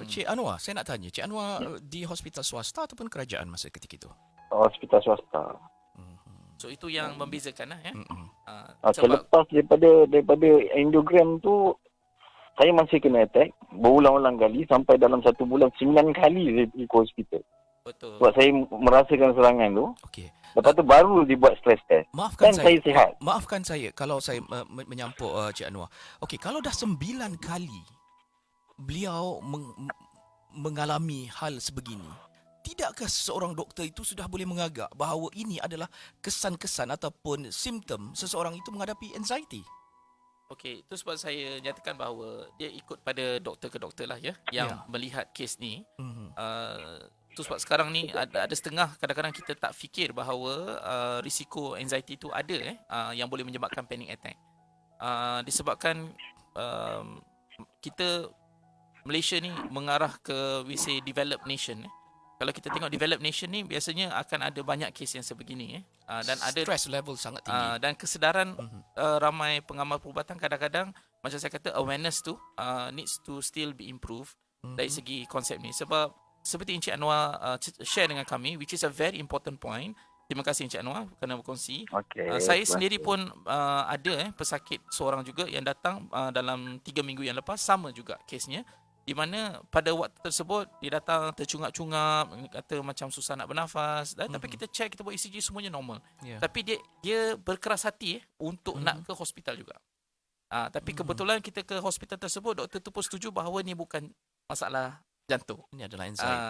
Cik Anwar, saya nak tanya, Cik Anwar di hospital swasta ataupun kerajaan masa ketika itu? Hospital swasta. So itu yang membezakan lah Selepas daripada angiogram tu, saya masih kena attack berulang-ulang kali sampai dalam 1 bulan 9 kali saya pergi ke hospital. Betul. Sebab saya merasakan serangan tu. Okey. Lepas tu baru dibuat stress test. Maafkan saya sihat. Maafkan saya kalau saya menyampuk Cik Anwar. Okey, kalau dah 9 kali beliau mengalami hal sebegini, tidakkah seorang doktor itu sudah boleh mengagak bahawa ini adalah kesan-kesan ataupun simptom seseorang itu menghadapi anxiety? Okey, itu sebab saya nyatakan bahawa dia ikut pada doktor ke doktor lah yang melihat kes ni. Itu sebab sekarang ni ada setengah kadang-kadang kita tak fikir bahawa risiko anxiety tu ada yang boleh menyebabkan panic attack. Disebabkan kita Malaysia ni mengarah ke we say developed nation. Kalau kita tengok developed nation ni biasanya akan ada banyak kes yang sebegini dan ada stress level sangat tinggi dan kesedaran ramai pengamal perubatan kadang-kadang macam saya kata awareness tu needs to still be improved dari segi konsep ni. Sebab seperti Encik Anwar share dengan kami, which is a very important point. Terima kasih Encik Anwar kerana berkongsi. Saya sendiri pun ada pesakit seorang juga yang datang dalam 3 minggu yang lepas, sama juga kesnya, di mana pada waktu tersebut dia datang tercungap-cungap, kata macam susah nak bernafas, tapi kita check, kita buat ECG, semuanya normal. Tapi dia berkeras hati untuk nak ke hospital juga. Tapi kebetulan kita ke hospital tersebut, doktor tu pun setuju bahawa ni bukan masalah jantung, ini adalah anxiety.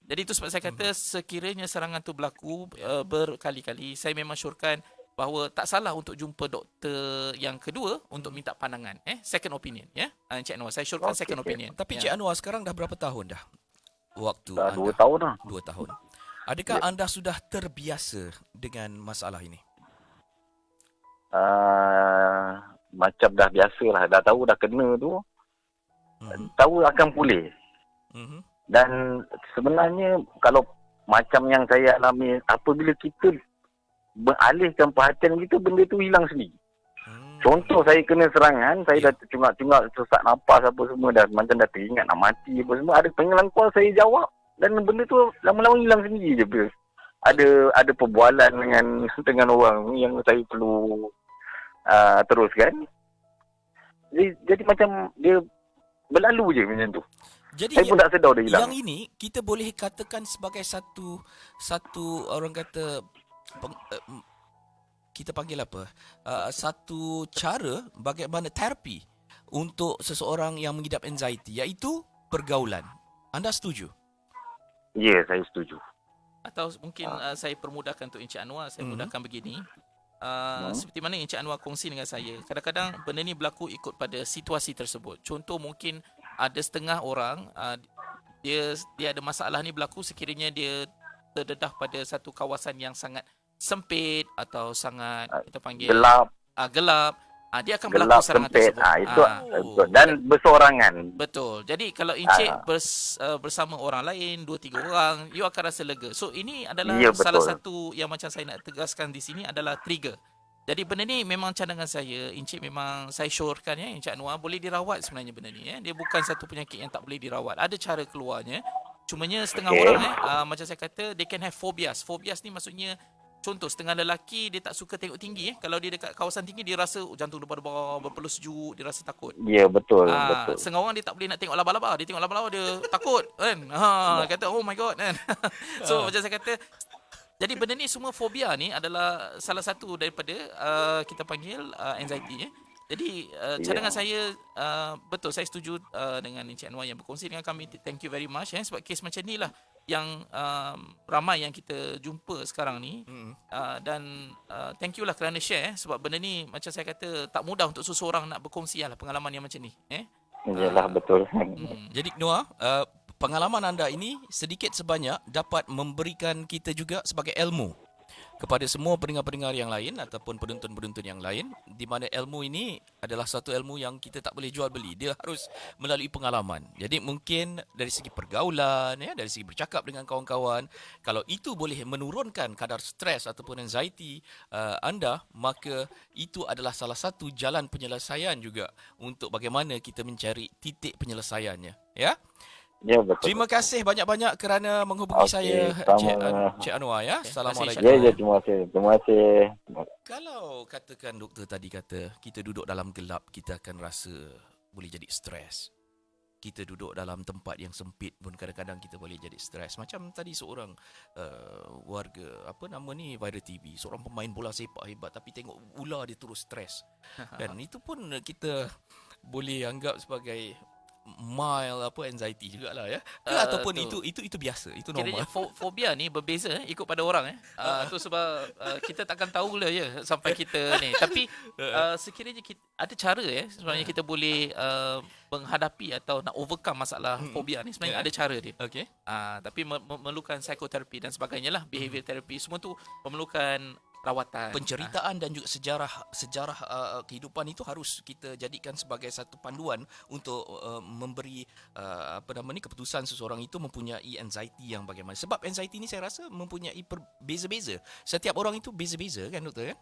Jadi itu sebab saya kata sekiranya serangan tu berlaku berkali-kali, saya memang syorkan bahawa tak salah untuk jumpa doktor yang kedua untuk minta pandangan, second opinion, Encik Anwar, saya syorkan second opinion. Tapi Encik Anwar sekarang dah berapa tahun dah? Waktu dah anda? 2 tahun dah. 2 tahun. Adakah anda sudah terbiasa dengan masalah ini? Macam dah biasa lah, dah tahu dah kena tu, tahu akan pulih. Dan sebenarnya kalau macam yang saya alami, apabila kita beralihkan perhatian kita, benda tu hilang sendiri. Contoh saya kena serangan, saya dah tercungap-cungap, sesak nafas apa semua, dah macam dah teringat nak mati apa semua, ada panggilan call saya jawab dan benda tu lama-lama hilang sendiri je. Ada perbualan dengan orang yang saya perlu teruskan. Jadi macam dia berlalu je macam tu. Jadi Saya pun tak sedar dia hilang. yang ini kita boleh katakan sebagai satu orang kata kita panggil apa? Satu cara bagaimana terapi untuk seseorang yang mengidap anxiety, iaitu pergaulan. Anda setuju? Ya, saya setuju. Atau mungkin saya permudahkan untuk Encik Anwar, saya mudahkan begini. Seperti mana Encik Anwar kongsi dengan saya, kadang-kadang benda ni berlaku ikut pada situasi tersebut. Contoh, mungkin ada setengah orang dia ada masalah ni berlaku sekiranya dia terdedah pada satu kawasan yang sangat sempit atau sangat kita panggil Gelap, gelap. Dia akan berlaku serangan sempit. tersebut. Itu betul. Dan bersorangan. Betul. Jadi kalau Encik bersama orang lain, 2-3 orang, you akan rasa lega. So ini adalah salah satu yang macam saya nak tegaskan di sini adalah trigger. Jadi benda ni memang cadangan saya, Encik memang saya syorkan Encik Anwar boleh dirawat sebenarnya benda ni. Dia bukan satu penyakit yang tak boleh dirawat. Ada cara keluarnya. Cumanya setengah orang macam saya kata, they can have phobias. Phobias ni maksudnya, contoh, setengah lelaki dia tak suka tengok tinggi. Kalau dia dekat kawasan tinggi, dia rasa jantung debar-debar, berpeluh sejuk, dia rasa takut. Ya, betul. Betul. Setengah orang dia tak boleh nak tengok laba-laba. Dia tengok laba-laba, dia takut kan. Kata, oh my god kan. So macam saya kata, jadi benda ni semua fobia ni adalah salah satu daripada kita panggil anxiety. Jadi cadangan saya, betul, saya setuju dengan Encik Anwar yang berkongsi dengan kami. Thank you very much sebab kes macam ni lah yang ramai yang kita jumpa sekarang ni. Dan thank you lah kerana share sebab benda ni macam saya kata tak mudah untuk seseorang nak berkongsi lah pengalaman yang macam ni. Yalah, betul. Jadi Noah, pengalaman anda ini sedikit sebanyak dapat memberikan kita juga sebagai ilmu kepada semua pendengar-pendengar yang lain ataupun penonton-penonton yang lain, di mana ilmu ini adalah satu ilmu yang kita tak boleh jual beli. Dia harus melalui pengalaman. Jadi mungkin dari segi pergaulan, dari segi bercakap dengan kawan-kawan, kalau itu boleh menurunkan kadar stres ataupun anxiety anda, maka itu adalah salah satu jalan penyelesaian juga untuk bagaimana kita mencari titik penyelesaiannya. Ya. Ya, betul. Terima kasih banyak-banyak kerana menghubungi saya, Cik Anwar. Ya. Assalamualaikum. Ya, terima kasih. Terima kasih. Kalau katakan doktor tadi kata kita duduk dalam gelap, kita akan rasa boleh jadi stres. Kita duduk dalam tempat yang sempit pun kadang-kadang kita boleh jadi stres. Macam tadi seorang warga, apa nama ni, Viral TV, seorang pemain bola sepak hebat tapi tengok ular dia terus stres. Dan itu pun kita boleh anggap sebagai mild anxiety jugalah ya. Ataupun itu biasa, itu normal. Kiranya fobia ni berbeza ikut pada orang tu sebab kita takkan tahu lah sampai kita ni. Tapi sekiranya kita, ada cara sebenarnya kita boleh menghadapi atau nak overcome masalah fobia ni, sebenarnya ada cara dia. Okey. Tapi memerlukan psikoterapi dan sebagainya lah, behavior therapy, semua tu memerlukan rawatan. Penceritaan dan juga sejarah kehidupan itu harus kita jadikan sebagai satu panduan untuk memberi keputusan seseorang itu mempunyai anxiety yang bagaimana. Sebab anxiety ni saya rasa mempunyai beza-beza. Setiap orang itu beza-beza kan doktor kan?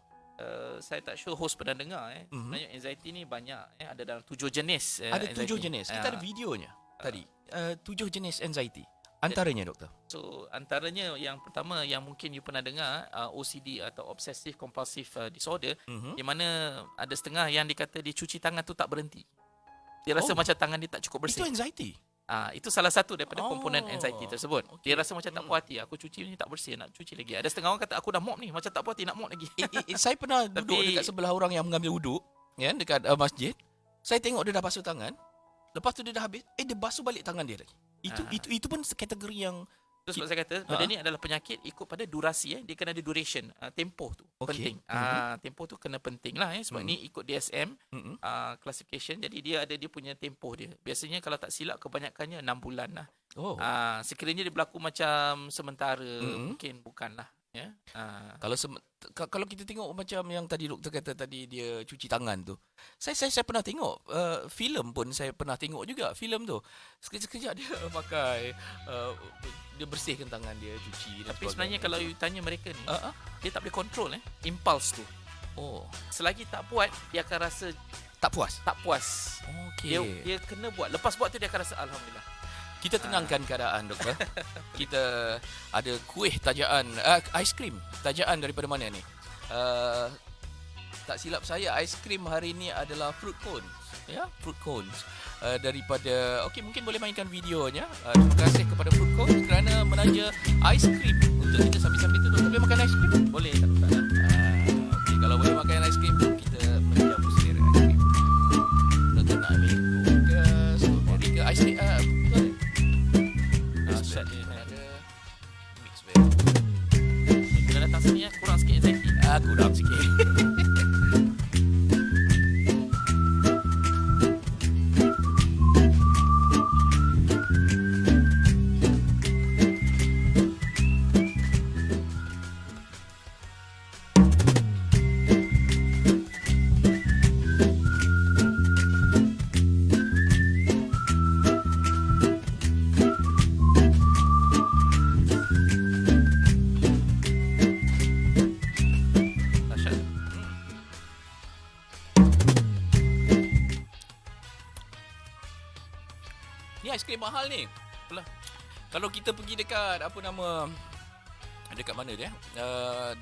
Saya tak sure host pernah dengar sebenarnya anxiety ni banyak ada dalam 7 jenis. Ada 7 jenis. Kita ada videonya tadi. 7 jenis anxiety. Antaranya doktor. So antaranya yang pertama yang mungkin you pernah dengar OCD atau Obsessive Compulsive Disorder, di mana ada setengah yang dikata dia cuci tangan tu tak berhenti. Dia rasa macam tangan dia tak cukup bersih. Itu anxiety. Itu salah satu daripada komponen anxiety tersebut. Okay. Dia rasa macam tak puas hati, aku cuci ni tak bersih, nak cuci lagi. Ada setengah orang kata aku dah mop ni, macam tak puas hati nak mop lagi. Saya pernah duduk dekat sebelah orang yang mengambil wuduk kan, dekat masjid. Saya tengok dia dah basuh tangan. Lepas tu dia dah habis, dia basuh balik tangan dia lagi. Itu pun kategori yang Terus sebab saya kata benda ni adalah penyakit ikut pada durasi dia kena ada duration, tempoh tu penting. Tempoh tu kena penting lah sebab ni ikut DSM classification, jadi dia ada dia punya tempoh dia. Biasanya kalau tak silap kebanyakannya 6 bulan lah. Sekiranya dia berlaku macam sementara mungkin bukanlah ya. Kalau kita tengok macam yang tadi doktor kata tadi dia cuci tangan tu. Saya pernah tengok filem pun saya pernah tengok juga filem tu. Sekejap dia pakai dia bersihkan tangan dia, cuci. Tapi sebenarnya kalau you tanya mereka ni, dia tak boleh control impulse tu. Selagi tak buat, dia akan rasa tak puas. Okey. Dia kena buat. Lepas buat tu dia akan rasa alhamdulillah. Kita tenangkan keadaan doktor. Kita ada kuih tajaan, aiskrim tajaan daripada mana ni? tak silap saya aiskrim hari ini adalah fruit cones. Ya, fruit cones. Daripada mungkin boleh mainkan videonya. Terima kasih kepada fruit cones kerana menaja aiskrim untuk kita sambil-sambil tu. Doktor boleh makan aiskrim? Boleh, tak ada masalah. Okey, kalau boleh makan aiskrim kita menjamu selera aiskrim. Doktor nak ambil ke strawberry ke aiskrim betul. Shot dia. Ada mix berry. Bila datang sini kurang sikit anxiety. Kurang sikit. Ni aiskrim mahal ni. Itulah. Kalau kita pergi dekat dekat mana dia?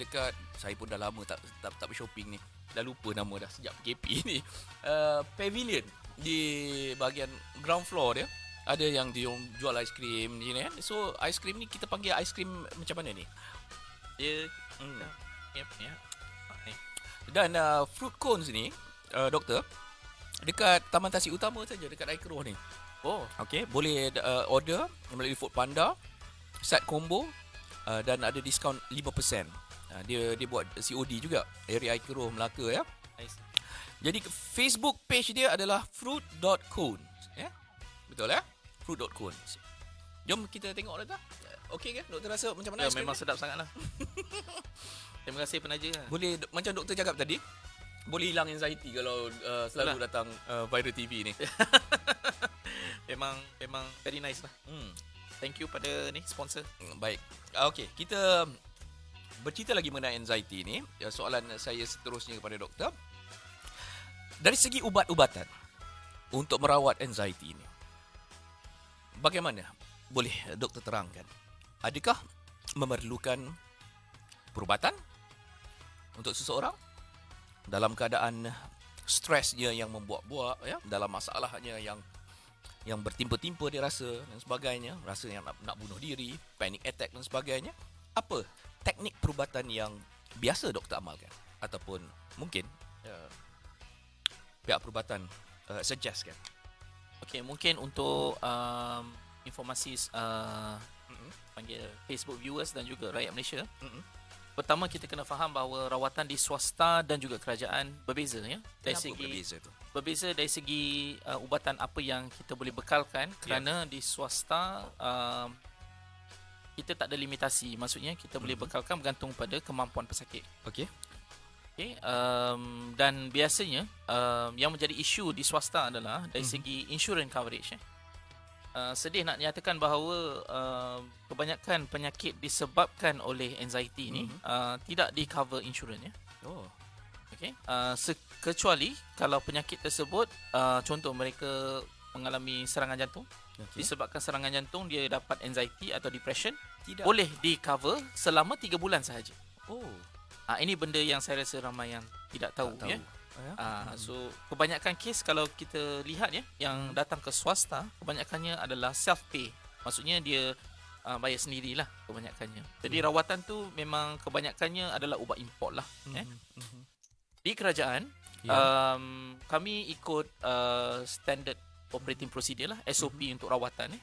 Dekat saya pun dah lama tak shopping ni. Dah lupa nama dah sejak PKP ni. Pavilion di bahagian ground floor dia ada yang dia jual aiskrim ni kan. So aiskrim ni kita panggil aiskrim macam mana ni? Dia Ni. ni. Dan fruit cones ni doktor dekat Taman Tasik Utama saja dekat Air Keroh ni. Oh, Okey, boleh order melalui Foodpanda, set combo dan ada diskaun 5%. Dia buat COD juga, area Air Keroh, Melaka ya. nice. Jadi Facebook page dia adalah fruit.cones ya. Betul ya? Fruit.cones. Jom kita tengok dah. Okey ke? Doktor rasa macam mana? Ya, memang sedap sangatlah. Terima kasih penaja. Boleh macam doktor cakap tadi, boleh hilang anxiety kalau selalu datang Viral TV ni. Memang very nice lah. Thank you pada ni sponsor. Baik. Okey, kita bercerita lagi mengenai anxiety ni. Soalan saya seterusnya kepada doktor. Dari segi ubat-ubatan untuk merawat anxiety ni, bagaimana? Boleh doktor terangkan? Adakah memerlukan perubatan untuk seseorang dalam keadaan stresnya yang membuat-buat ya, dalam masalahnya yang bertimpa-timpa dia rasa dan sebagainya, rasa yang nak bunuh diri, panic attack dan sebagainya. Apa teknik perubatan yang biasa doktor amalkan ataupun mungkin pihak perubatan suggestkan? Okey, mungkin untuk informasi panggil Facebook viewers dan juga rakyat Malaysia. Pertama kita kena faham bahawa rawatan di swasta dan juga kerajaan berbeza ya. Dari Kenapa segi berbeza tu? berbeza dari segi ubatan apa yang kita boleh bekalkan kerana di swasta kita tak ada limitasi. Maksudnya kita boleh bekalkan bergantung pada kemampuan pesakit. Okey. Okay, dan biasanya yang menjadi isu di swasta adalah dari segi insurance coverage. Sedih nak nyatakan bahawa kebanyakan penyakit disebabkan oleh anxiety ni tidak di cover insurance ya. Oh. Okay. Kecuali kalau penyakit tersebut contoh mereka mengalami serangan jantung. Disebabkan serangan jantung dia dapat anxiety atau depression, Tidak. boleh di cover selama 3 bulan sahaja. Oh. Ini benda yang saya rasa ramai yang tidak tahu, Tak tahu. ya. So kebanyakan kes kalau kita lihat ya yang datang ke swasta kebanyakannya adalah self pay. Maksudnya dia bayar sendirilah kebanyakannya. Jadi rawatan tu memang kebanyakannya adalah ubat import lah. Di kerajaan kami ikut standard operating procedure lah, SOP untuk rawatan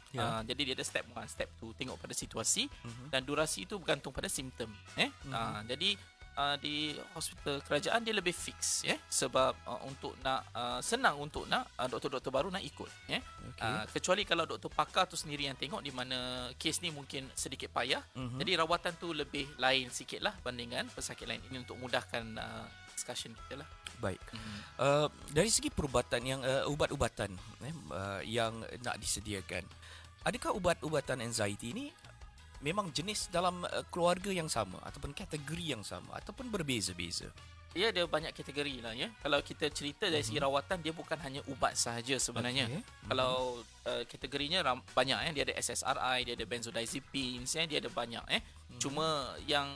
jadi dia ada step 1, step 2, tengok pada situasi dan durasi itu bergantung pada simptom jadi di hospital kerajaan dia lebih fix sebab untuk nak senang untuk nak doktor-doktor baru nak ikut kecuali kalau doktor pakar tu sendiri yang tengok di mana kes ni mungkin sedikit payah jadi rawatan tu lebih lain sikit lah bandingkan pesakit lain. Ini untuk mudahkan discussion kita lah. Baik. Dari segi perubatan yang ubat-ubatan yang nak disediakan, adakah ubat-ubatan anxiety ni memang jenis dalam keluarga yang sama ataupun kategori yang sama ataupun berbeza-beza? Dia ada banyak kategori lah ya. Kalau kita cerita dari segi rawatan dia bukan hanya ubat sahaja sebenarnya. Kalau kategorinya banyak dia ada SSRI, dia ada benzodiazepines dia ada banyak Cuma yang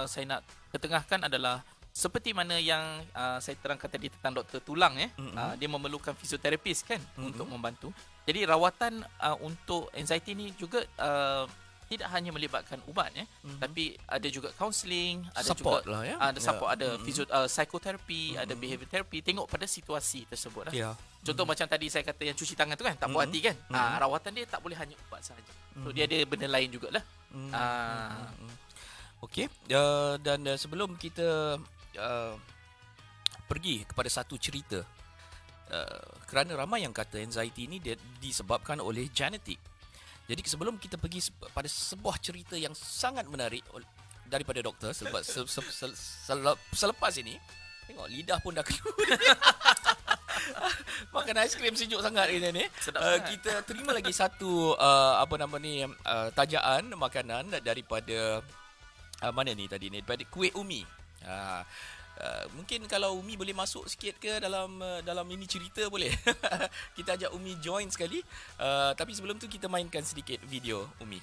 saya nak ketengahkan adalah seperti mana yang saya terangkan tadi tentang doktor tulang dia memerlukan fisioterapis kan untuk membantu. Jadi rawatan untuk anxiety ni juga tidak hanya melibatkan ubat tapi ada juga counselling, ada support juga lah, ya? ada support, ada physiotherapy, ada behavior therapy, tengok pada situasi tersebut lah. Ya. Contoh macam tadi saya kata yang cuci tangan tu kan tak puas hati kan. Rawatan dia tak boleh hanya ubat sahaja. So dia ada benda lain jugalah. Okey, dan sebelum kita pergi kepada satu cerita, kerana ramai yang kata anxiety ini disebabkan oleh genetik. Jadi sebelum kita pergi pada sebuah cerita yang sangat menarik daripada doktor, selepas ini, tengok lidah pun dah keluar. Makan aiskrim sejuk sangat kita ni. Kita terima lagi satu tajaan makanan daripada mana ni tadi ni, daripada kuih Umi. Mungkin kalau Umi boleh masuk sikit ke dalam ini cerita boleh. Kita ajak Umi join sekali. Tapi sebelum tu kita mainkan sedikit video Umi.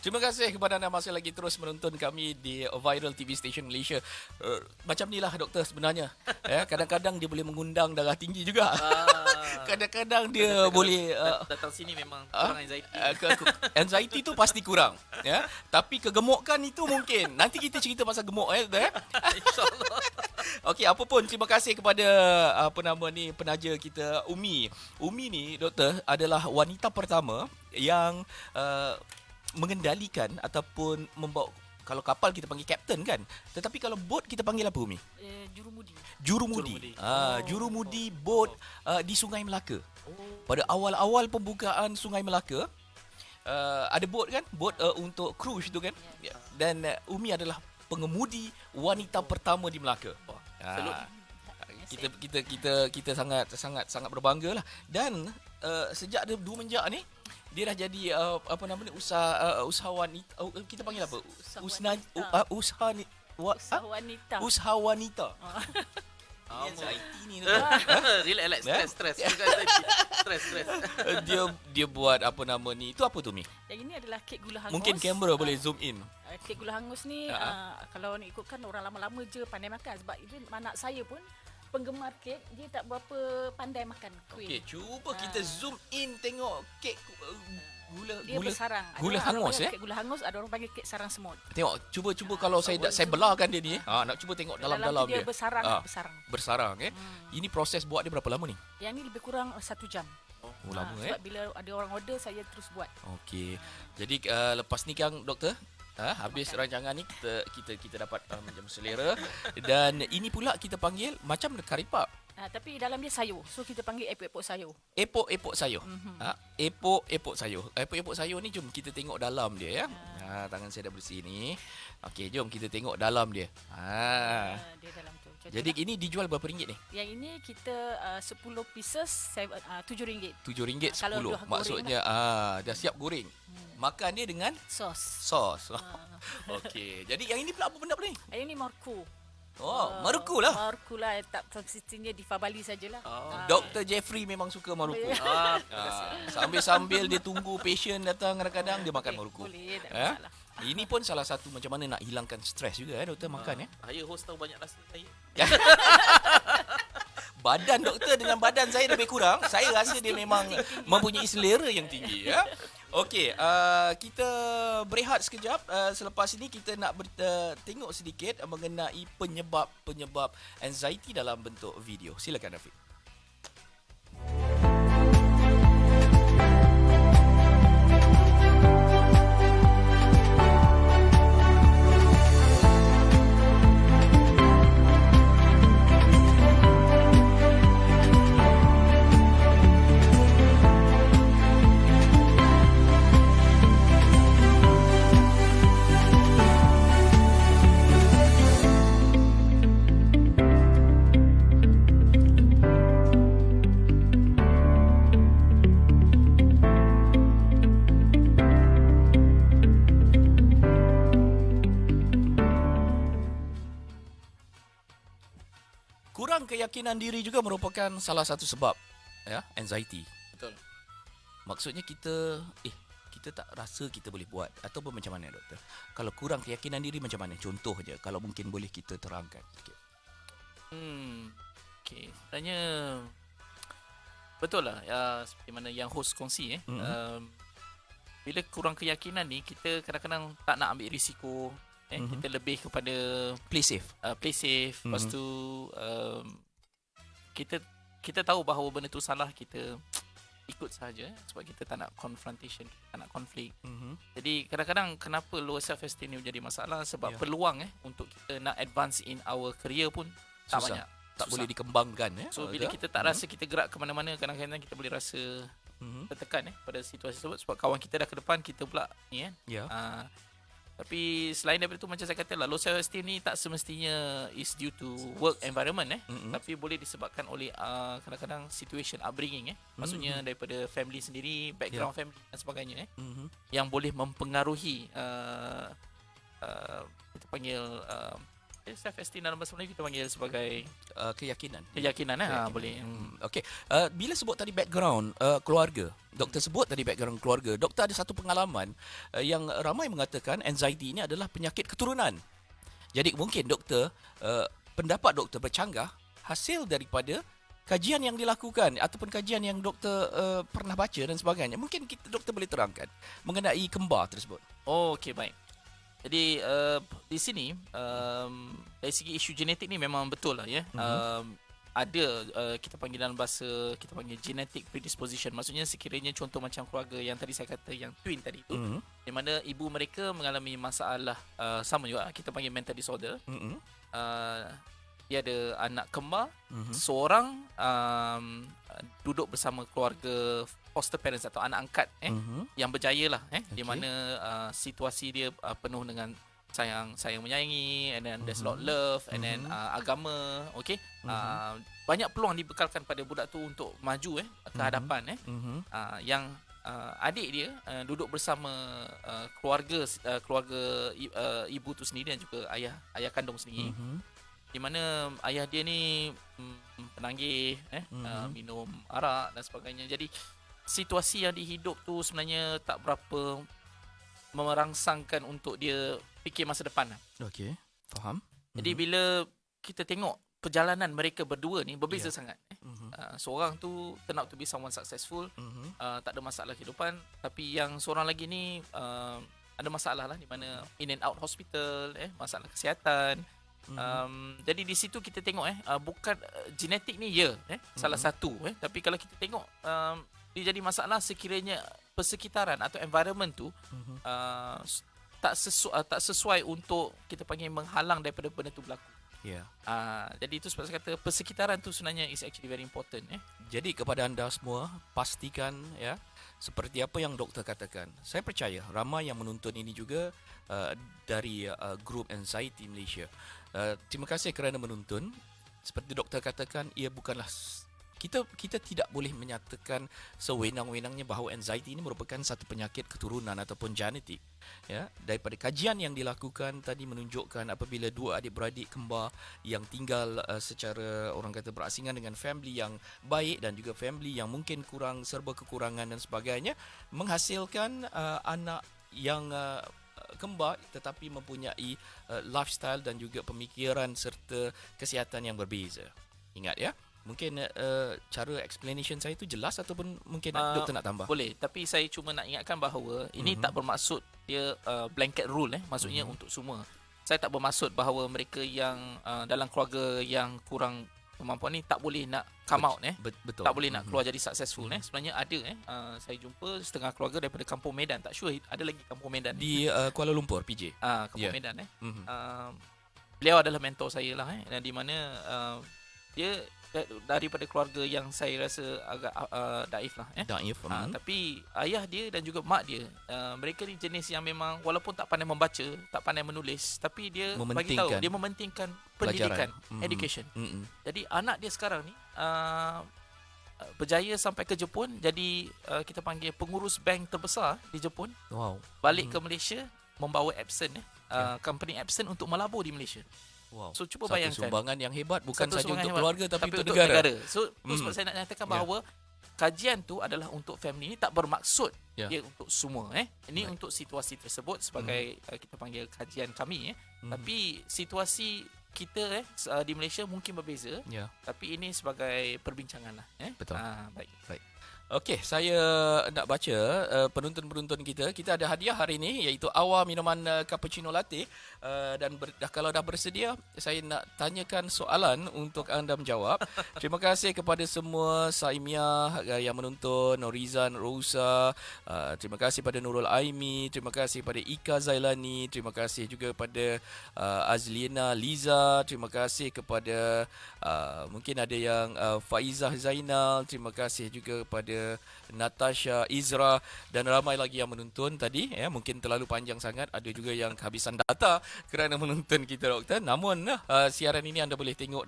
Terima kasih kepada anda masih lagi terus menonton kami di Viral TV Station Malaysia. Macam ni lah doktor sebenarnya. Kadang-kadang dia boleh mengundang darah tinggi juga. Kadang-kadang dia boleh datang sini memang kurang anxiety. Anxiety tu pasti kurang, ya. Tapi kegemukan itu mungkin. Nanti kita cerita pasal gemuk InsyaAllah. Okey, apa pun terima kasih kepada penaja kita Umi. Umi ni doktor adalah wanita pertama yang mengendalikan ataupun membawa, kalau kapal kita panggil kapten kan, tetapi kalau bot kita panggil apa Umi? Jurumudi. Jurumudi bot di Sungai Melaka. Pada awal-awal pembukaan Sungai Melaka, ada bot kan, bot untuk cruise tu kan. Dan Umi adalah pengemudi wanita pertama di Melaka. Kita sangat berbangga lah. Dan sejak dia menjak ni, dia dah jadi usahawan, kita panggil apa? Usaha wanita. Anxiety ni tu. Relax, stress. Dia buat itu apa tu Mi? Yang ini adalah kek gula hangus. Mungkin kamera boleh zoom in. Kek gula hangus ni kalau nak ikutkan orang lama-lama je pandai makan, sebab itu anak saya pun penggemar kek, dia tak berapa pandai makan kuih. Okey, cuba kita zoom in tengok kek dia bersarang. Gula hangus Kek gula hangus, ada orang panggil kek sarang semut. Tengok, cuba kalau saya belahkan dia ni. Nak cuba tengok dalam dia. Dia bersarang. Ini proses buat dia berapa lama ni? Yang ni lebih kurang 1 jam. Lama sebab bila ada orang order, saya terus buat. Okey. Jadi lepas ni kan doktor, habis rancangan ni kita dapat macam selera. Dan ini pula kita panggil macam karipap. Tapi dalam dia sayur. So kita panggil epok-epok sayur. Epok-epok sayur. Epok-epok sayur. Epok-epok sayur ni jom kita tengok dalam dia ya. Tangan saya dah bersih ni. Okey, jom kita tengok dalam dia. Dia dalam tu. Jadi ini dijual berapa ringgit ni? Yang ini kita 10 pieces RM7. RM7 10. Maksudnya dah siap goreng. Makan dia dengan sos. Okey. Jadi yang ini pula apa benda ni? Yang ini marku. Maruku lah. Maruku lah. Tak semestinya di Fabali sajalah. Dr. Jeffrey memang suka maruku. Sambil-sambil dia tunggu patient datang, kadang-kadang dia makan maruku. Boleh, tak masalah. Ini pun salah satu macam mana nak hilangkan stres juga doktor makan ya. Saya host tahu banyak rasa saya. Badan doktor dengan badan saya lebih kurang. Saya rasa dia memang mempunyai selera yang tinggi ya. Okey, kita berehat sekejap. Selepas ini kita nak tengok sedikit mengenai penyebab anxiety dalam bentuk video. Silakan Rafiq. Kurang keyakinan diri juga merupakan salah satu sebab anxiety. Betul. Maksudnya kita tak rasa kita boleh buat ataupun macam mana doktor? Kalau kurang keyakinan diri macam mana? Contoh je kalau mungkin boleh kita terangkan sikit. Okey, sebenarnya betul lah seperti mana yang host kongsi bila kurang keyakinan ni kita kadang-kadang tak nak ambil risiko. Kita lebih kepada Play safe. Lepas tu kita tahu bahawa benda tu salah, kita ikut saja sebab kita tak nak confrontation, kita tak nak konflik. Jadi kadang-kadang kenapa low self esteem ni menjadi masalah sebab peluang untuk kita nak advance in our career pun tak Susah. banyak. Tak boleh dikembangkan So bila kita tak rasa kita gerak ke mana-mana, kadang-kadang kita boleh rasa tertekan pada situasi tersebut sebab kawan kita dah ke depan, kita pula ni kan. Tapi selain daripada itu, macam saya kata lah, low self esteem ni tak semestinya is due to work environment tapi boleh disebabkan oleh kadang-kadang situation upbringing maksudnya daripada family sendiri, background family dan sebagainya yang boleh mempengaruhi kita panggil self esteem dalam bahasa Melayu kita panggil sebagai keyakinan. Boleh. Okey, bila sebut tadi background keluarga, doktor sebut tadi background keluarga. Doktor ada satu pengalaman yang ramai mengatakan anxiety ini adalah penyakit keturunan. Jadi mungkin doktor pendapat doktor bercanggah hasil daripada kajian yang dilakukan ataupun kajian yang doktor pernah baca dan sebagainya. Mungkin doktor boleh terangkan mengenai kembar tersebut. Okey, baik. Jadi di sini dari segi isu genetik ni memang betul lah ada kita panggil dalam bahasa kita panggil genetic predisposition. Maksudnya sekiranya contoh macam keluarga yang tadi saya kata yang twin tadi tu di mana ibu mereka mengalami masalah sama juga kita panggil mental disorder. Dia ada anak kembar, seorang duduk bersama keluarga foster parents atau anak angkat yang berjaya lah di mana situasi dia penuh dengan sayang menyayangi, and then there's a lot of love, and then agama, banyak peluang dibekalkan pada budak tu untuk maju ke hadapan yang adik dia duduk bersama keluarga ibu tu sendiri dan juga ayah kandung sendiri. Di mana ayah dia ni penanggih, minum arak dan sebagainya. Jadi situasi yang dihidup tu sebenarnya tak berapa merangsangkan untuk dia fikir masa depan. Okey, faham. Jadi bila kita tengok perjalanan mereka berdua ni berbeza sangat. Seorang tu turn out to be someone successful, tak ada masalah kehidupan, tapi yang seorang lagi ni ada masalah lah di mana in and out hospital, masalah kesihatan. Jadi di situ kita tengok bukan genetik ni salah satu tapi kalau kita tengok dia jadi masalah sekiranya persekitaran atau environment tu tak sesuai untuk kita panggil menghalang daripada benda tu berlaku. Jadi itu sebab saya kata persekitaran tu sebenarnya is actually very important. Jadi kepada anda semua, pastikan seperti apa yang doktor katakan. Saya percaya ramai yang menonton ini juga dari grup Anxiety Malaysia. Terima kasih kerana menonton. Seperti doktor katakan, ia bukanlah kita tidak boleh menyatakan sewenang-wenangnya bahawa anxiety ini merupakan satu penyakit keturunan ataupun genetik. Daripada kajian yang dilakukan tadi menunjukkan apabila dua adik-beradik kembar yang tinggal secara orang kata berasingan dengan family yang baik dan juga family yang mungkin kurang serba kekurangan dan sebagainya, menghasilkan anak yang kembar tetapi mempunyai lifestyle dan juga pemikiran serta kesihatan yang berbeza. Ingat Mungkin cara explanation saya tu jelas ataupun mungkin doktor nak tambah? Boleh, tapi saya cuma nak ingatkan bahawa ini tak bermaksud dia blanket rule maksudnya untuk semua. Saya tak bermaksud bahawa mereka yang dalam keluarga yang kurang kemampuan ni tak boleh nak come out Betul. tak boleh nak keluar jadi successful sebenarnya ada saya jumpa setengah keluarga daripada Kampung Medan, tak sure ada lagi Kampung Medan Di Kuala Lumpur, PJ. Kampung Medan beliau adalah mentor saya lah dan di mana dia daripada keluarga yang saya rasa agak daif lah Daif. tapi ayah dia dan juga mak dia mereka ni jenis yang memang walaupun tak pandai membaca, tak pandai menulis, tapi dia bagi tahu dia mementingkan pendidikan, education. Jadi anak dia sekarang ni berjaya sampai ke Jepun, jadi kita panggil pengurus bank terbesar di Jepun. Wow. Balik ke Malaysia membawa Epson company Epson untuk melabur di Malaysia. Wow. So cuba Satu bayangkan, sumbangan yang hebat bukan satu saja sumbangan untuk hebat, keluarga tapi untuk untuk negara. So tu sebab saya nak nyatakan bahawa kajian tu adalah untuk family ni, tak bermaksud dia untuk semua Ini untuk situasi tersebut sebagai kita panggil kajian kami Tapi situasi kita di Malaysia mungkin berbeza. Tapi ini sebagai perbincangan lah Betul. Baik. Okey, saya nak baca penonton-penonton kita. Kita ada hadiah hari ini iaitu awar minuman cappuccino latte dan kalau dah bersedia saya nak tanyakan soalan untuk anda menjawab. Terima kasih kepada semua Saimiah yang menonton, Norizan, Rosa, terima kasih pada Nurul Aimi, terima kasih pada Ika Zailani, terima kasih juga pada Azlina Liza, terima kasih kepada mungkin ada yang Faizah Zainal, terima kasih juga kepada Natasha Izra dan ramai lagi yang menonton tadi mungkin terlalu panjang sangat, ada juga yang kehabisan data kerana menonton kita doktor. Namun siaran ini anda boleh tengok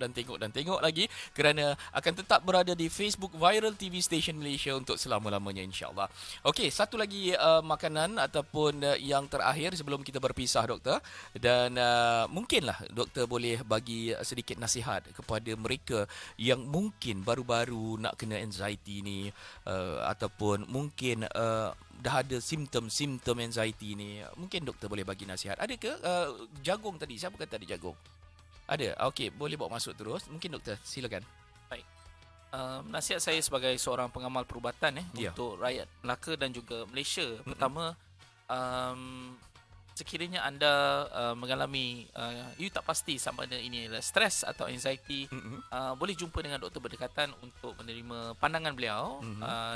lagi kerana akan tetap berada di Facebook Viral TV Station Malaysia untuk selama-lamanya insya-Allah. Okey, satu lagi makanan ataupun yang terakhir sebelum kita berpisah doktor, dan mungkinlah doktor boleh bagi sedikit nasihat kepada mereka yang mungkin baru-baru nak kena anxiety ni ataupun mungkin dah ada simptom anxiety ni. Mungkin doktor boleh bagi nasihat. Ada ke jagung tadi? Siapa kata ada jagung? Ada. Okey, boleh bawa masuk terus. Mungkin doktor, silakan. Baik. Nasihat saya sebagai seorang pengamal perubatan untuk rakyat Melaka dan juga Malaysia. Pertama, sekiranya anda mengalami you tak pasti sama ada ini adalah stres atau anxiety, boleh jumpa dengan doktor berdekatan untuk menerima pandangan beliau.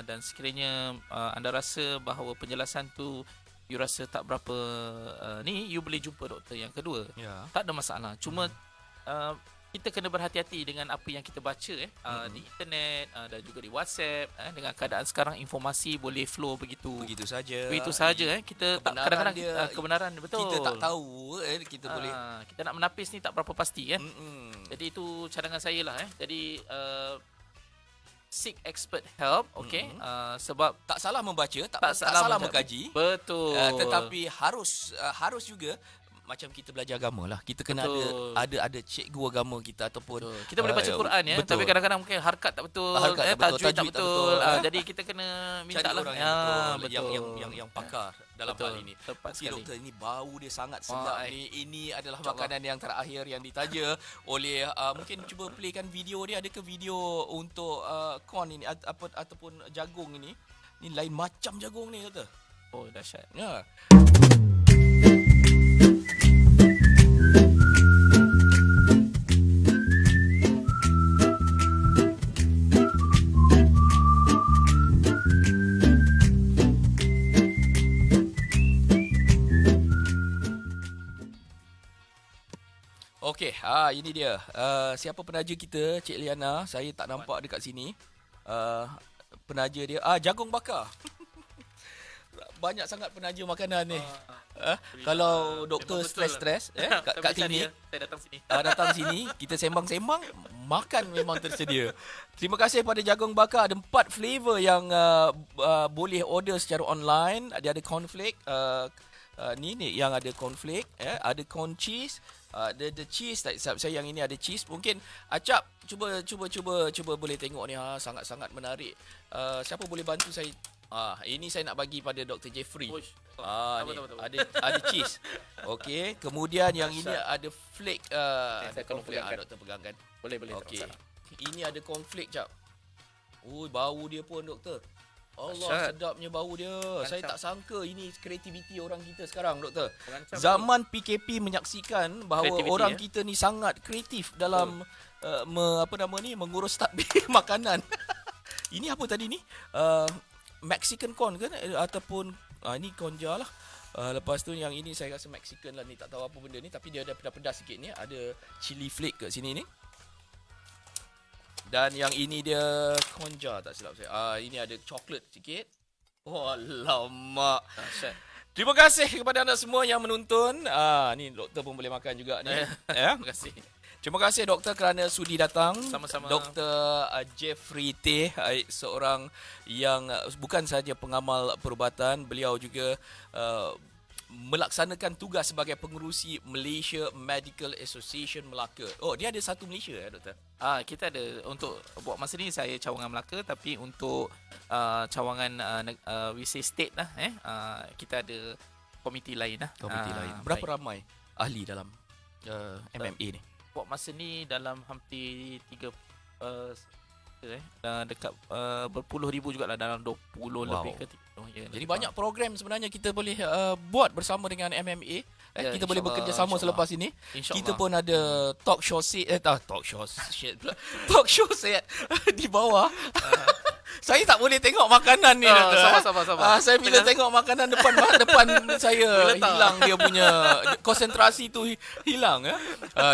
Dan sekiranya anda rasa bahawa penjelasan tu you rasa tak berapa you boleh jumpa doktor yang kedua. Tak ada masalah. Cuma kita kena berhati-hati dengan apa yang kita baca di internet dan juga di WhatsApp. Dengan keadaan sekarang informasi boleh flow begitu saja. Kita tak kadang-kadang kebenaran betul. Kita tak tahu kita boleh kita nak menapis ni tak berapa pasti Jadi itu cadangan saya lah Jadi seek expert help, sebab tak salah membaca, tak salah mengkaji. Betul. Tetapi harus juga macam kita belajar agama lah. Kita kena ada cikgu agama kita ataupun kita boleh baca Quran tapi kadang-kadang mungkin harkat tak betul, tajwid tak betul. Jadi kita kena minta lah yang pakar dalam hal ini. Tepat sekali. Doktor, ini bau dia sangat sedap ni. Ini adalah makanan yang terakhir yang ditaja oleh mungkin cuba playkan video dia. Adakah video untuk corn ini ataupun jagung ini? Ini lain macam jagung ni doktor. Oh, dahsyat. Ya. Okey, ini dia. Siapa penaja kita, Cik Liana? Saya tak nampak dekat sini. Penaja dia, jagung bakar. Banyak sangat penaja makanan ni. Kalau doktor stres-stres kat klinik, saya datang sini. Datang sini, kita sembang-sembang, makan memang tersedia. Terima kasih pada jagung bakar. Ada 4 flavor yang boleh order secara online. Dia ada cornflake, ni yang ada cornflake, ada corn cheese, ada cheese. Saya yang ini ada cheese. Mungkin Acap cuba boleh tengok ni, sangat-sangat menarik. Siapa boleh bantu saya? Ini saya nak bagi pada Dr. Jeffrey. Ni, ada cheese. Okey, kemudian yang ini ada flake. Saya akan pegangkan. Doktor pegangkan. Boleh. Okey. Ini ada konflik jap. Bau dia pun doktor. Allah, Asyad. sedapnya bau dia. Saya tak sangka ini kreativiti orang kita sekarang, doktor. Terancam Zaman PKP menyaksikan bahawa Kreativiti, orang ya? kita ni sangat kreatif dalam mengurus takbir makanan. Ini apa tadi ni? Mexican corn kan ataupun ini konja lah. Lepas tu yang ini saya rasa Mexican lah ni, tak tahu apa benda ni tapi dia ada pedas-pedas sikit ni, ada chili flake kat sini ni. Dan yang ini dia konja tak silap saya. Ini ada coklat sikit. Oh alamak. Dahsyat. Terima kasih kepada anda semua yang menonton. Ni doktor pun boleh makan juga ni. Ya. Terima kasih. Terima kasih doktor kerana sudi datang. Sama-sama. Dr. Jeffrey Teh, seorang yang bukan sahaja pengamal perubatan, beliau juga melaksanakan tugas sebagai pengerusi Malaysia Medical Association Melaka. Oh, dia ada satu Malaysia doktor? Kita ada untuk buat masa ni saya cawangan Melaka, tapi untuk cawangan we say state lah kita ada komiti lain lah. Komiti lain. Berapa ramai ahli dalam MMA ni? Buat masa ni dalam hampir 3 dekat berpuluh ribu jugalah, dalam 20 lebih ke 30. Ya, Jadi banyak program sebenarnya kita boleh buat bersama dengan MMA. Ya, Kita boleh bekerja sama insyaAllah. selepas ini. InsyaAllah. Kita pun ada talk show set talk show set di bawah. Saya tak boleh tengok makanan ni doktor. Sabar. Saya bila tengok makanan depan saya Letak. hilang dia punya konsentrasi tu hilang ya.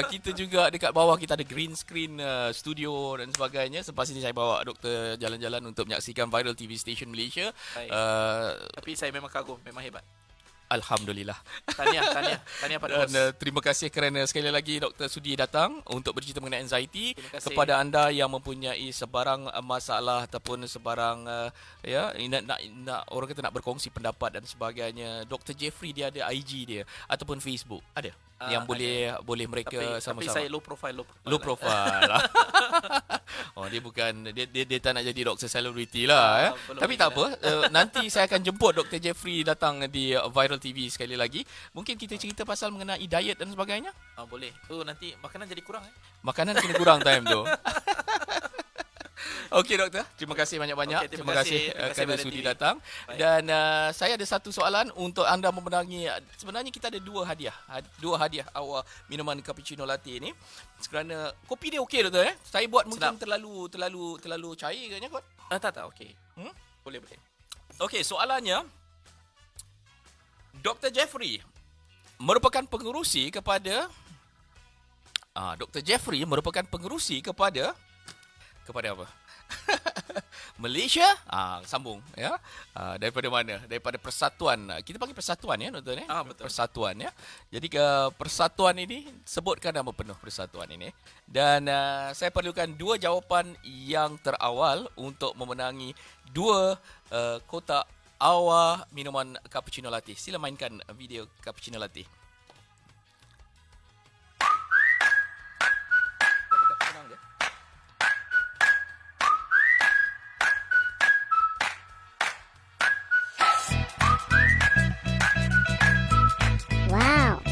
Kita juga dekat bawah kita ada green screen studio dan sebagainya. Selepas ini saya bawa doktor jalan-jalan untuk menyaksikan Viral TV Station Malaysia. Baik. Tapi saya memang kagum, memang hebat. Alhamdulillah. Tahniah pada Dan bos. terima kasih kerana sekali lagi Dr. sudi datang untuk bercerita mengenai anxiety. Terima kasih. Kepada anda yang mempunyai sebarang masalah ataupun sebarang nak orang kata nak berkongsi pendapat dan sebagainya, Dr. Jeffrey dia ada IG dia ataupun Facebook ada yang boleh mereka Tapi sama-sama. saya low profile. Low profile. Oh, dia bukan dia tak nak jadi doktor celebrity lah belum Tapi lagi tak apa. Nanti saya akan jemput Dr. Jeffrey datang di Viral TV sekali lagi. Mungkin kita cerita pasal mengenai diet dan sebagainya. Boleh. Nanti makanan jadi kurang Makanan kena kurang time tu. Okey doktor, terima kasih banyak-banyak. Okey, terima kasih kerana Viral sudi TV. datang. Baik. Dan saya ada satu soalan untuk anda memenangi. Sebenarnya kita ada dua hadiah awal minuman cappuccino latte ni. Kerana kopi dia okey doktor Saya buat mungkin terlalu cair katnya kot. Tak, okey. Boleh. Okey, soalannya Dr. Jeffrey merupakan pengerusi kepada kepada apa? Malaysia, sambung ya. Daripada mana? Daripada persatuan. Kita panggil persatuan ya, doktor ya. Betul. Persatuan ya. Jadi ke persatuan ini, sebutkan nama penuh persatuan ini. Dan saya perlukan 2 jawapan yang terawal untuk memenangi 2 kotak awal minuman cappuccino latte. Sila mainkan video cappuccino latte. Wow.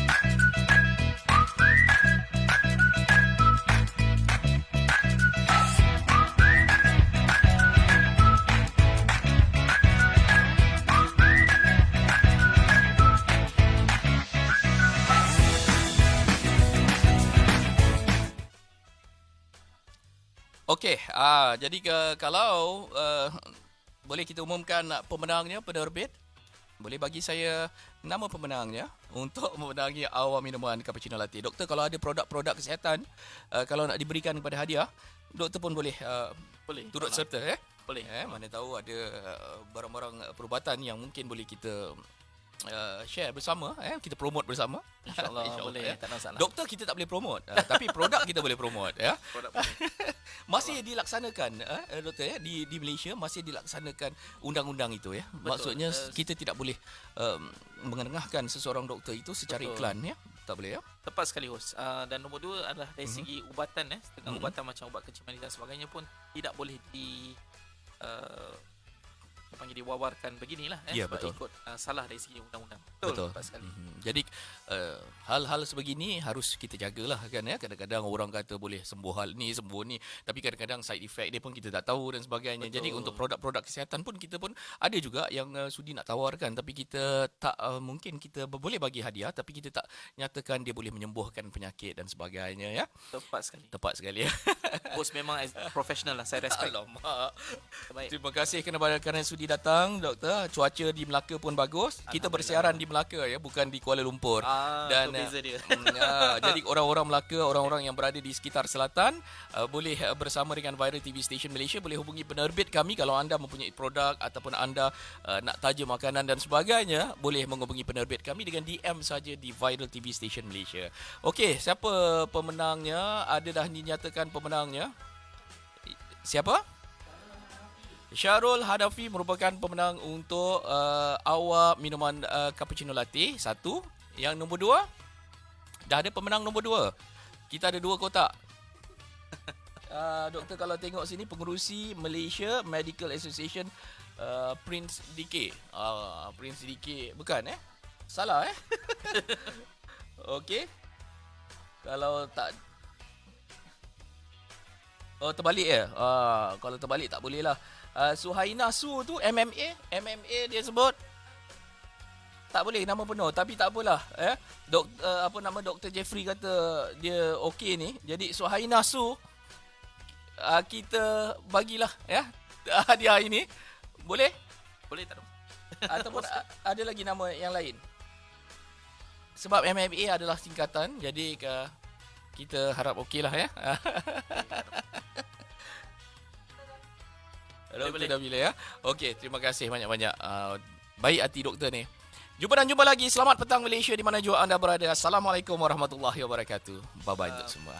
Okey, jadi kalau boleh kita umumkan pemenangnya, penerbit. Boleh bagi saya nama pemenangnya untuk memenangi awal minuman cappuccino latte. Doktor, kalau ada produk-produk kesihatan kalau nak diberikan kepada hadiah, doktor pun boleh Boleh. turut serta Boleh. mana tahu ada barang-barang perubatan yang mungkin boleh kita share bersama, kita promote bersama. InsyaAllah boleh. Tak ada masalah. Doktor kita tak boleh promote, tapi produk kita boleh promote ya. Produk boleh. Masih dilaksanakan doktor di Malaysia masih dilaksanakan undang-undang itu ya. Betul. Maksudnya kita tidak boleh mengenengahkan seseorang doktor itu secara Betul. iklan ya. Tak boleh ya. Tepat sekali host. Dan nombor 2 adalah dari segi ubatan setengah ubatan macam ubat kencing manis dan sebagainya pun tidak boleh panggil diwawarkan beginilah Ya, sebab betul. ikut salah dari segi undang-undang. Betul. Tepat sekali. Jadi hal-hal sebegini harus kita jagalah kan ya. Kadang-kadang orang kata boleh sembuh hal ni, sembuh ni, tapi kadang-kadang side effect dia pun kita tak tahu dan sebagainya. Betul. Jadi untuk produk-produk kesihatan pun kita pun ada juga yang sudi nak tawarkan, tapi kita tak mungkin kita boleh bagi hadiah tapi kita tak nyatakan dia boleh menyembuhkan penyakit dan sebagainya ya. Tepat sekali. Tepat sekali ya. Bos memang profesional lah, saya respect. Alamak. Baik. Terima kasih kerana sudi datang, Doktor. Cuaca di Melaka pun bagus. Kita bersiaran di Melaka ya, bukan di Kuala Lumpur. Dan beza dia. Jadi orang-orang Melaka, orang-orang yang berada di sekitar selatan boleh bersama dengan Viral TV Station Malaysia, boleh hubungi penerbit kami kalau anda mempunyai produk ataupun anda nak taja makanan dan sebagainya, boleh menghubungi penerbit kami dengan DM saja di Viral TV Station Malaysia. Okey, siapa pemenangnya? Ada dah dinyatakan pemenangnya. Siapa? Syarul Hanafi merupakan pemenang untuk awak minuman cappuccino latte 1. Yang nombor 2, dah ada pemenang nombor 2. Kita ada 2 kotak. Doktor kalau tengok sini, pengerusi Malaysia Medical Association, Prince DK. Prince DK bukan salah Okey. Kalau tak terbalik kalau terbalik tak boleh lah. Suhaina Su tu MMA dia sebut. Tak boleh nama penuh, tapi tak apalah Dr. Jeffrey kata dia okey ni. Jadi Suhaina Su kita bagilah hadiah ini. Boleh? Boleh tak? Ataupun ada lagi nama yang lain. Sebab MMA adalah singkatan, jadi kita harap okeylah ya. Doktor Nabila ya. Okey, terima kasih banyak-banyak. Baik hati doktor ni. Jumpa lagi. Selamat petang Malaysia di mana jua anda berada. Assalamualaikum warahmatullahi wabarakatuh. Bye-bye untuk semua.